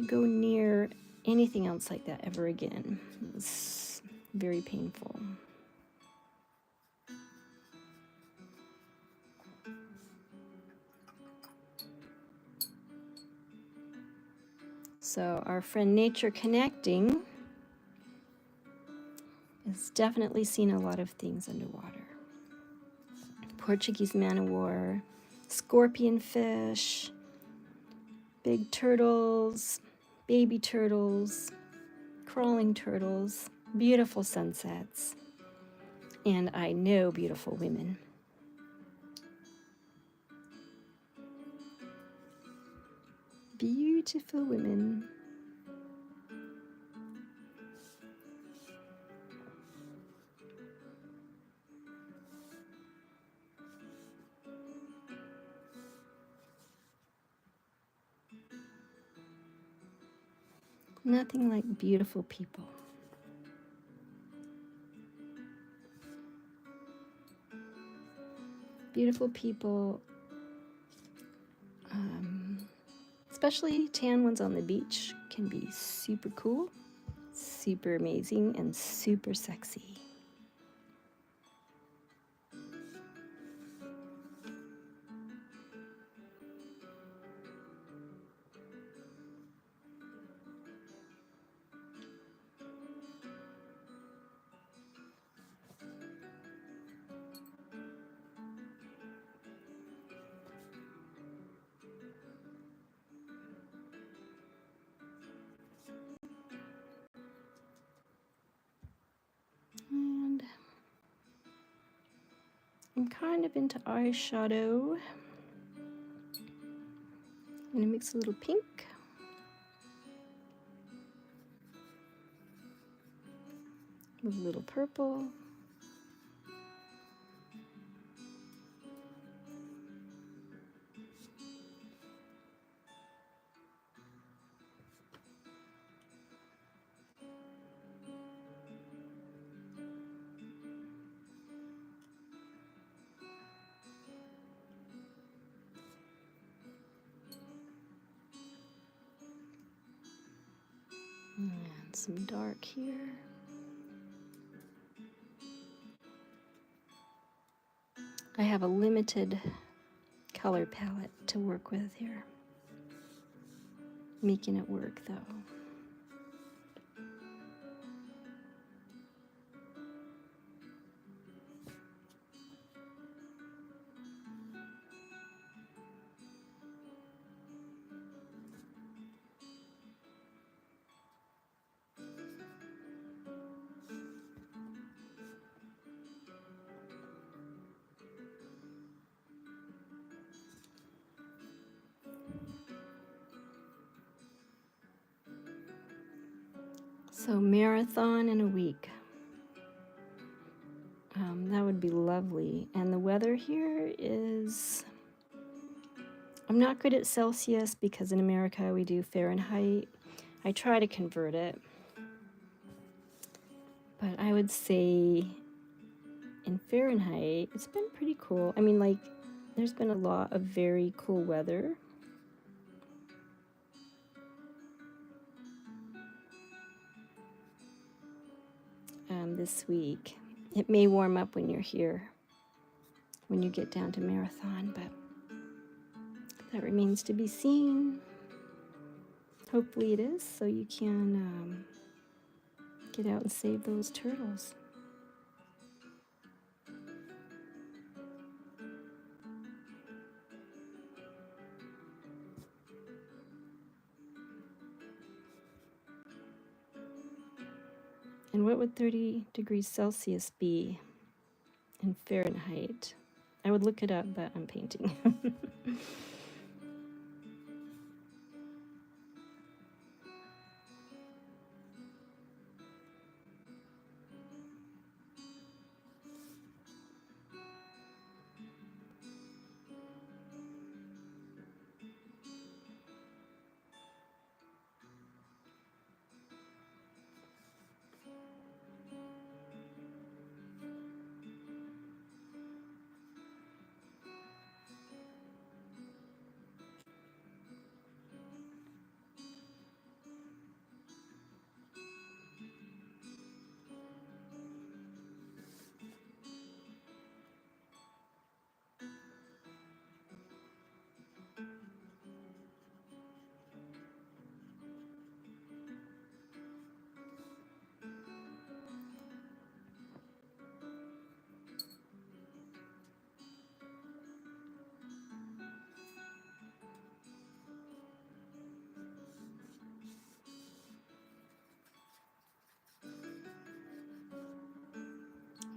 A: go near anything else like that ever again. It was very painful. So our friend Nature Connecting has definitely seen a lot of things underwater. Portuguese man of war, scorpion fish, big turtles, baby turtles, crawling turtles, beautiful sunsets, and I know beautiful women. Beautiful women. Nothing like beautiful people. Beautiful people, especially tan ones on the beach, can be super cool, super amazing, and super sexy. And I'm kind of into eyeshadow. I'm going to mix a little pink. With a little purple. And some dark here. I have a limited color palette to work with here. Making it work though. So marathon in a week. That would be lovely. And the weather here is, I'm not good at Celsius because in America we do Fahrenheit. I try to convert it. But I would say in Fahrenheit, it's been pretty cool. I mean, like, there's been a lot of very cool weather. This week. It may warm up when you're here, when you get down to Marathon, but that remains to be seen. Hopefully it is, so you can get out and save those turtles. And what would 30 degrees Celsius be in Fahrenheit? I would look it up, but I'm painting.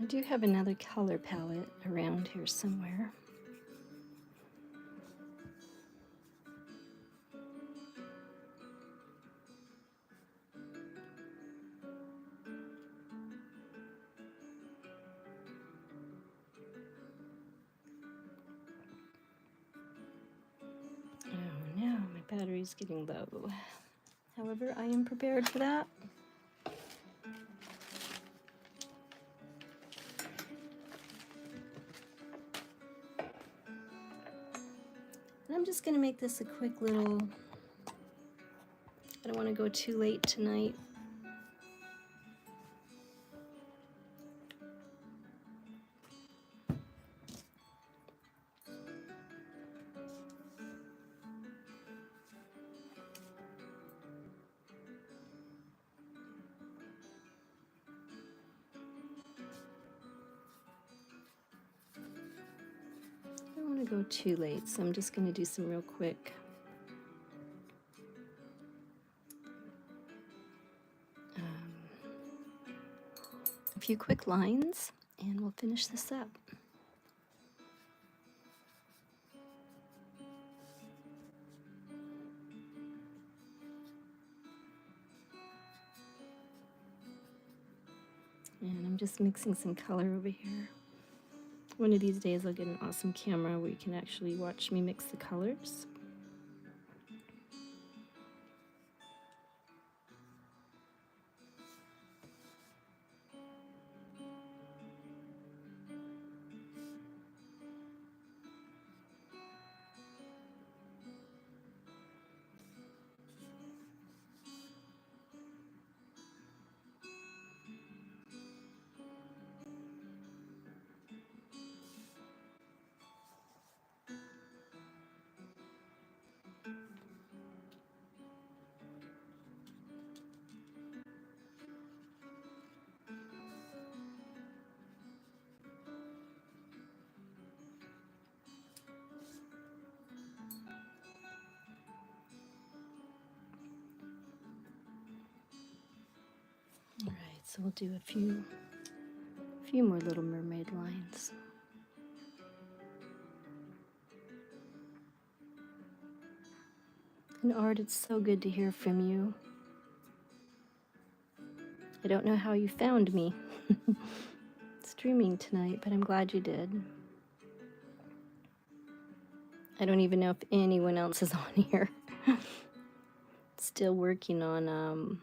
A: I do have another color palette around here somewhere. Oh no, my battery's getting low. However, I am prepared for that. And I'm just going to make this a quick little, I don't want to go too late tonight. I don't want to go too late, so I'm just going to do some real quick a few quick lines, and we'll finish this up. And I'm just mixing some color over here. One of these days I'll get an awesome camera where you can actually watch me mix the colors. All right, so we'll do a few more little mermaid lines. And Art, it's so good to hear from you. I don't know how you found me streaming tonight, but I'm glad you did. I don't even know if anyone else is on here. Still working on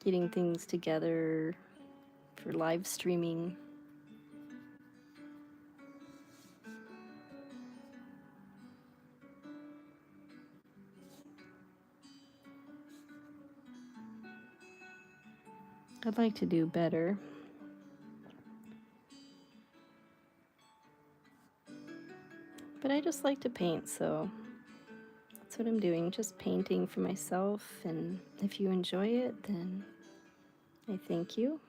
A: getting things together for live streaming. I'd like to do better. But I just like to paint, so that's what I'm doing, just painting for myself, and if you enjoy it, then I thank you.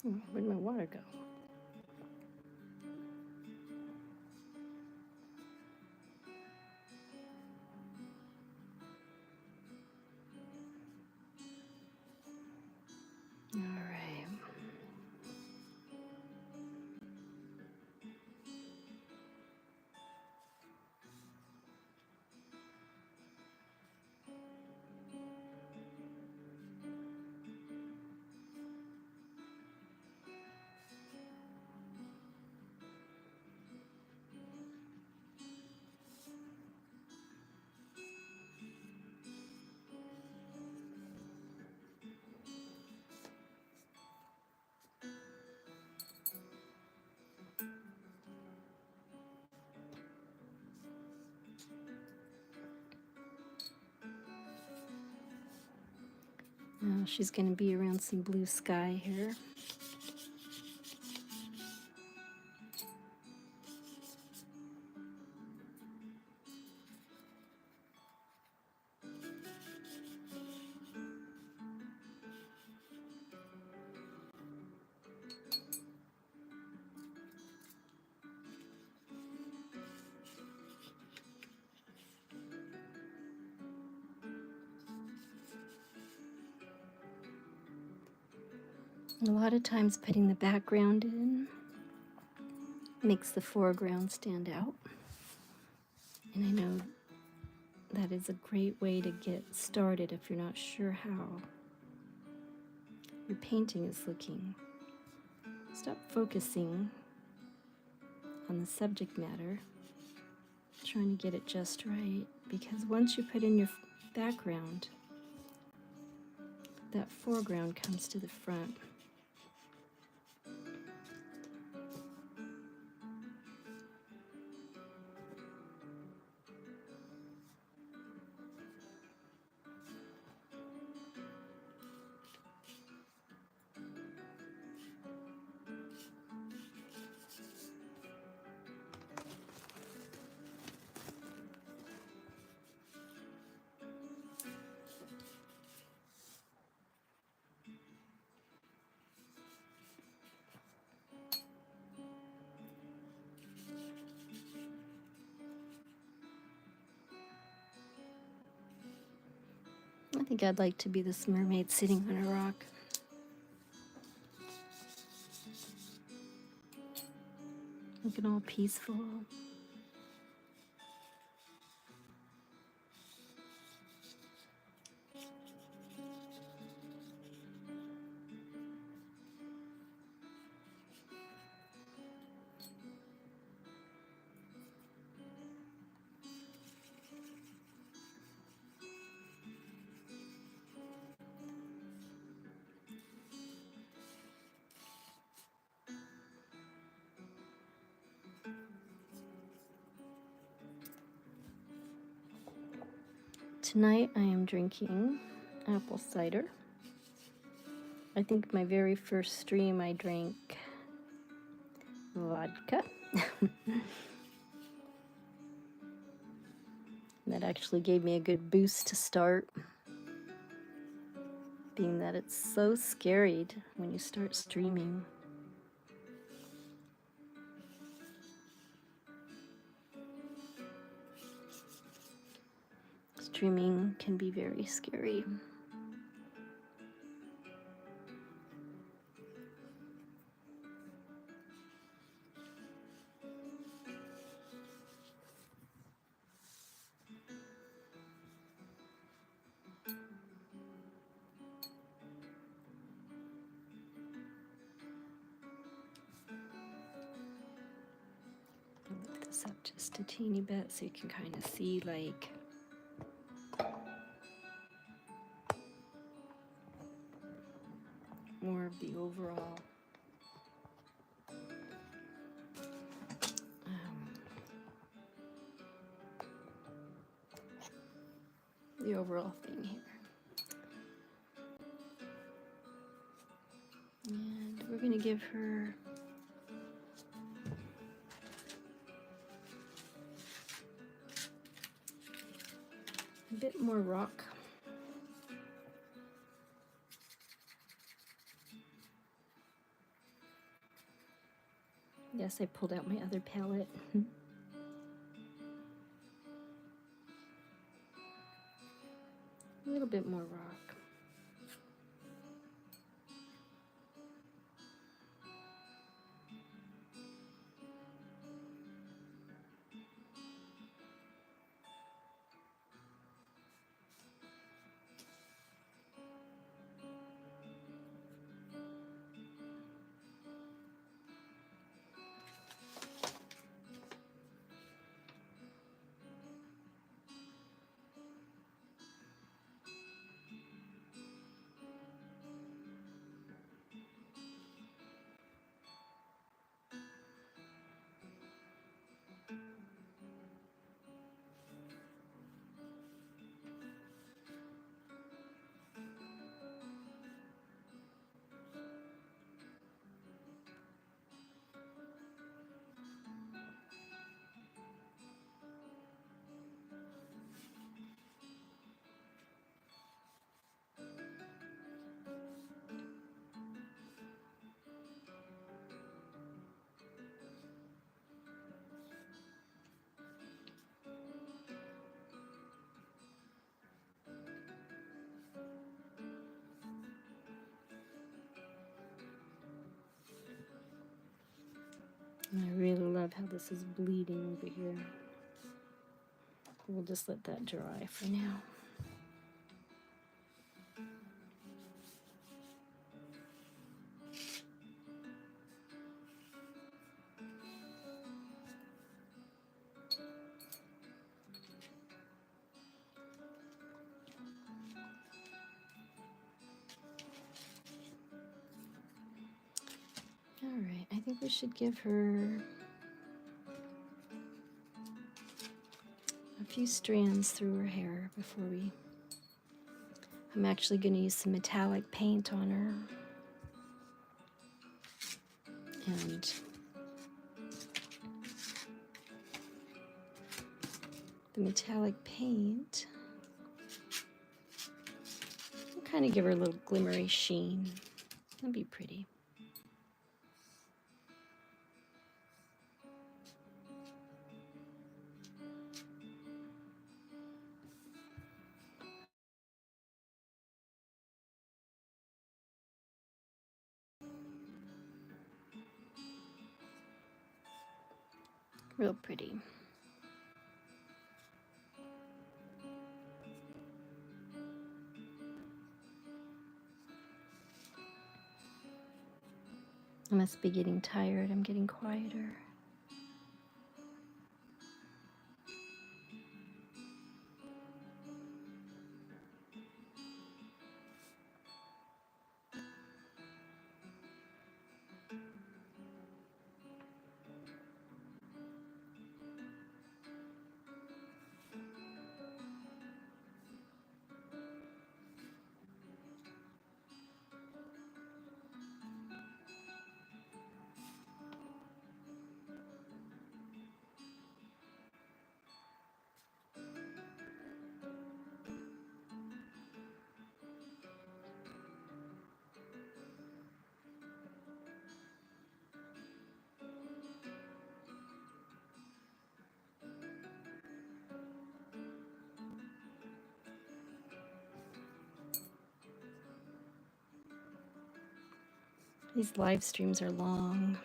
A: Oh, where'd my water go? All right. Now she's going to be around some blue sky here. A lot of times putting the background in makes the foreground stand out. And I know that is a great way to get started if you're not sure how your painting is looking. Stop focusing on the subject matter, trying to get it just right, because once you put in your background, that foreground comes to the front. I think I'd like to be this mermaid sitting on a rock. Looking all peaceful. Tonight I am drinking apple cider. I think my very first stream I drank vodka. That actually gave me a good boost to start, being that it's so scary when you start streaming. Dreaming can be very scary. Lift this up just a teeny bit so you can kind of see like more of the overall thing here. And we're going to give her a bit more rock. Yes, I pulled out my other palette. A little bit more rock. And I really love how this is bleeding over here. We'll just let that dry for now. All right, I think we should give her a few strands through her hair before we... I'm actually going to use some metallic paint on her. And the metallic paint will kind of give her a little glimmery sheen. That'd be pretty. Real pretty. I must be getting tired. I'm getting quieter. These live streams are long.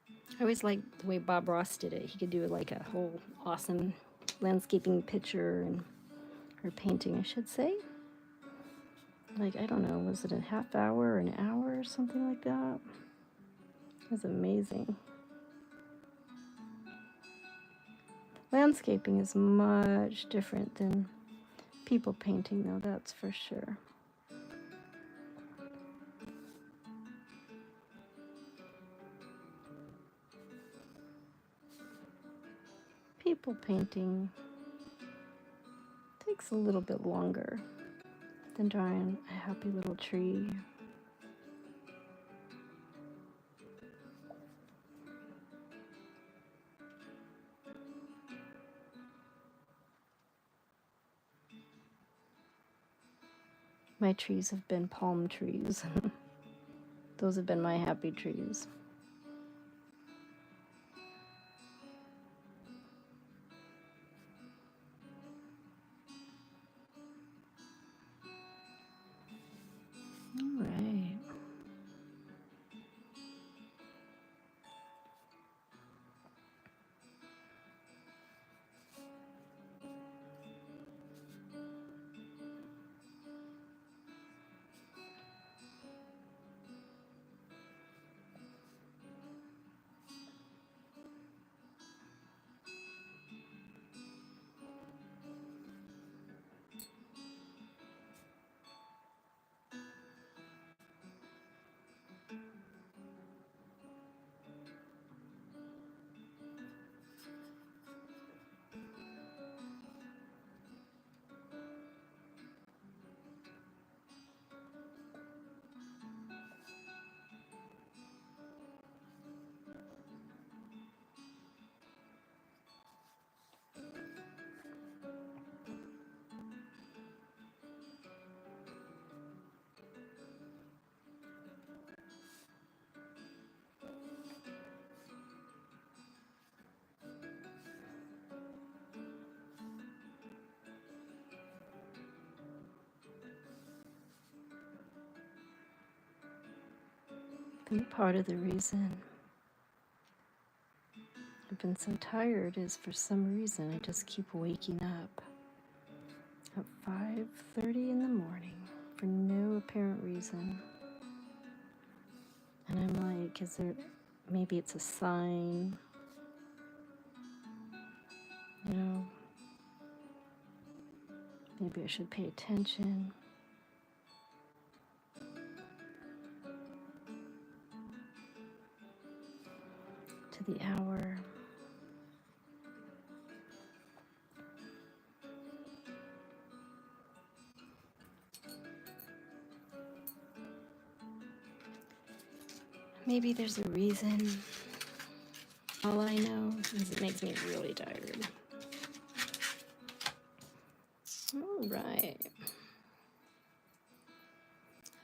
A: I always liked the way Bob Ross did it. He could do like a whole awesome landscaping picture or painting, I should say. Like, I don't know, was it a half hour or an hour or something like that? It was amazing. Landscaping is much different than people painting, though, that's for sure. People painting takes a little bit longer than drawing a happy little tree. My trees have been palm trees. Those have been my happy trees. All right. I think part of the reason I've been so tired is for some reason I just keep waking up at 5:30 in the morning for no apparent reason. And I'm like, is there, maybe it's a sign, you know, maybe I should pay attention. To the hour. Maybe there's a reason. All I know is it makes me really tired. All right.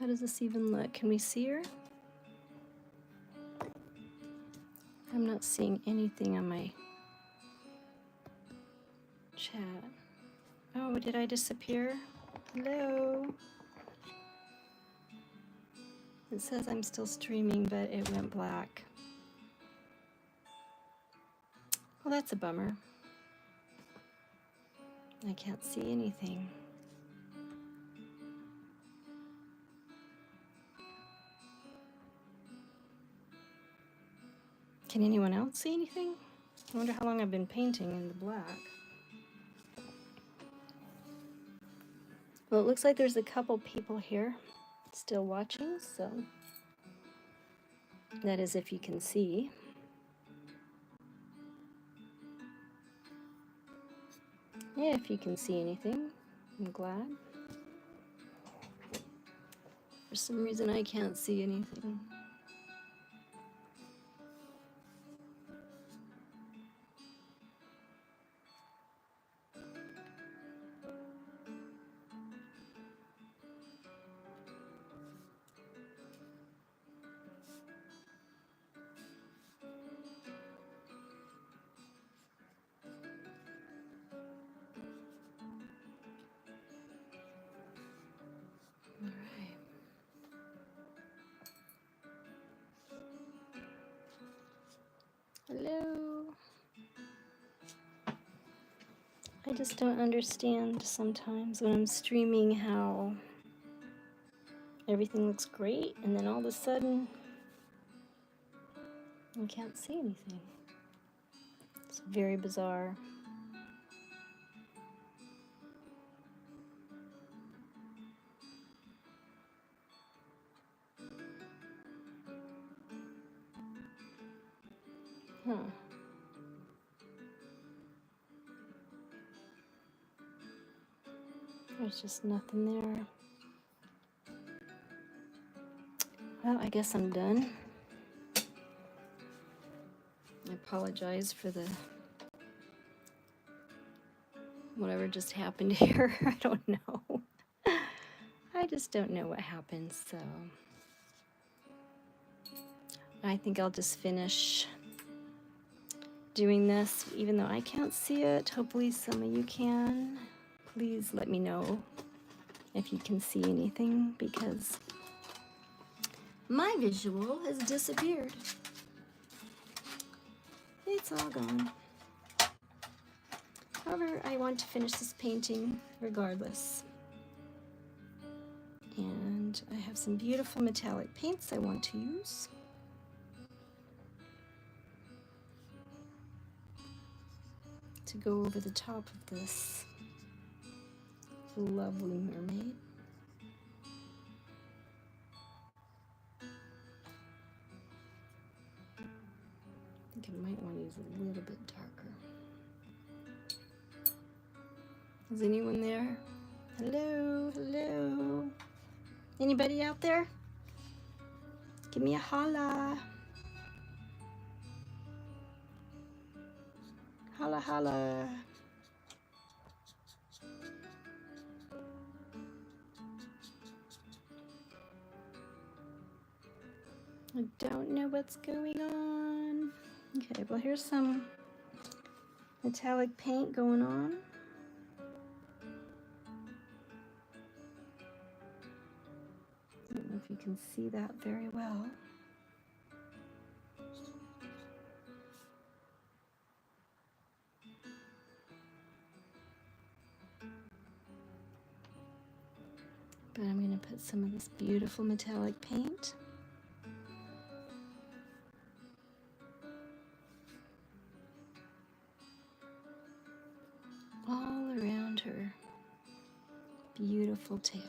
A: How does this even look? Can we see her? I'm not seeing anything on my chat. Oh, did I disappear? Hello? It says I'm still streaming, but it went black. Well, that's a bummer. I can't see anything. Can anyone else see anything? I wonder how long I've been painting in the black. Well, it looks like there's a couple people here still watching, so that is if you can see. Yeah, if you can see anything, I'm glad. For some reason, I can't see anything. All right. I just don't understand sometimes when I'm streaming how everything looks great and then all of a sudden I can't see anything. It's very bizarre. Huh. There's just nothing there. Well, I guess I'm done. I apologize for the whatever just happened here. I don't know. I just don't know what happened, so I think I'll just finish doing this, even though I can't see it. Hopefully some of you can. Please let me know if you can see anything, because my visual has disappeared. It's all gone. However, I want to finish this painting regardless. And I have some beautiful metallic paints I want to use. To go over the top of this lovely mermaid. I think I might want to use a little bit darker. Is anyone there? Hello, hello. Anybody out there? Give me a holla. Holla, holla. I don't know what's going on. Okay, well, here's some metallic paint going on. I don't know if you can see that very well. But I'm going to put some of this beautiful metallic paint all around her beautiful tail.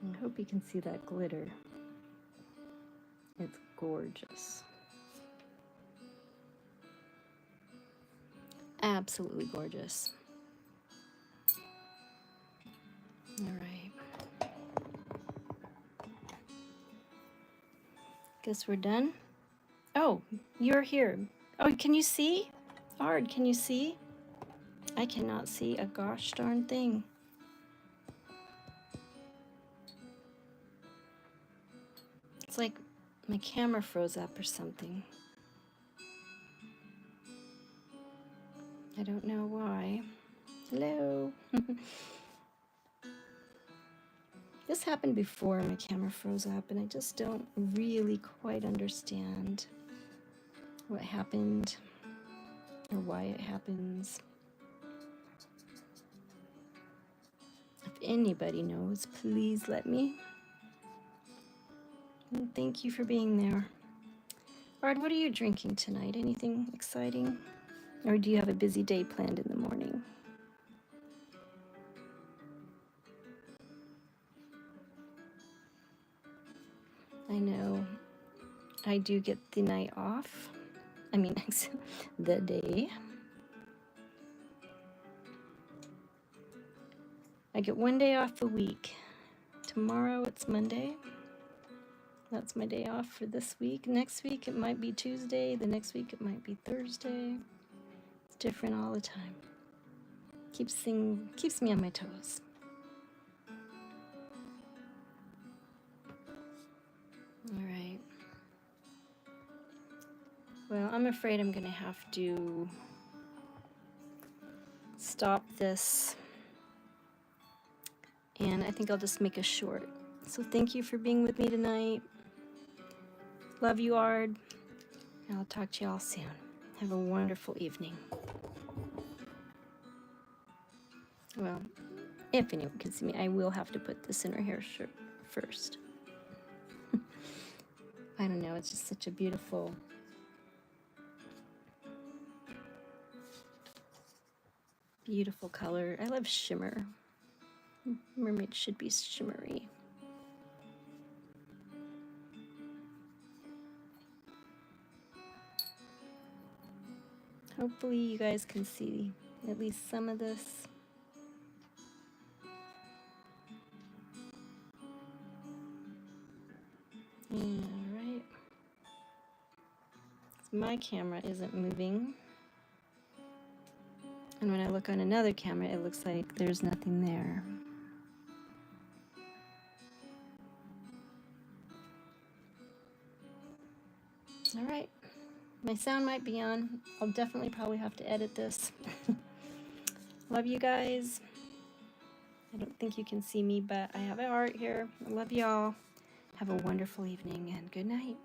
A: I hope you can see that glitter. It's gorgeous. Absolutely gorgeous. All right. Guess we're done. Oh, you're here. Oh, can you see? Ard, can you see? I cannot see a gosh darn thing. It's like my camera froze up or something. I don't know why. Hello. This happened before my camera froze up, and I just don't really quite understand what happened or why it happens. If anybody knows, please let me. And thank you for being there. Ard, what are you drinking tonight? Anything exciting? Or do you have a busy day planned in the morning? I know I do get the night off. I mean, the day. I get one day off a week. Tomorrow it's Monday. That's my day off for this week. Next week it might be Tuesday. The next week it might be Thursday. It's different all the time. Keeps me on my toes. All right. Well, I'm afraid I'm gonna have to stop this, and I think I'll just make a short. So thank you for being with me tonight. Love you, Ard. And I'll talk to you all soon. Have a wonderful evening. Well, if anyone can see me, I will have to put this in her hair shirt first. I don't know, it's just such a beautiful color. I love shimmer. Mermaid should be shimmery. Hopefully you guys can see at least some of this. All right. So my camera isn't moving. And when I look on another camera, it looks like there's nothing there. All right. My sound might be on. I'll definitely probably have to edit this. Love you guys. I don't think you can see me, but I have art here. I love y'all. Have a wonderful evening and good night.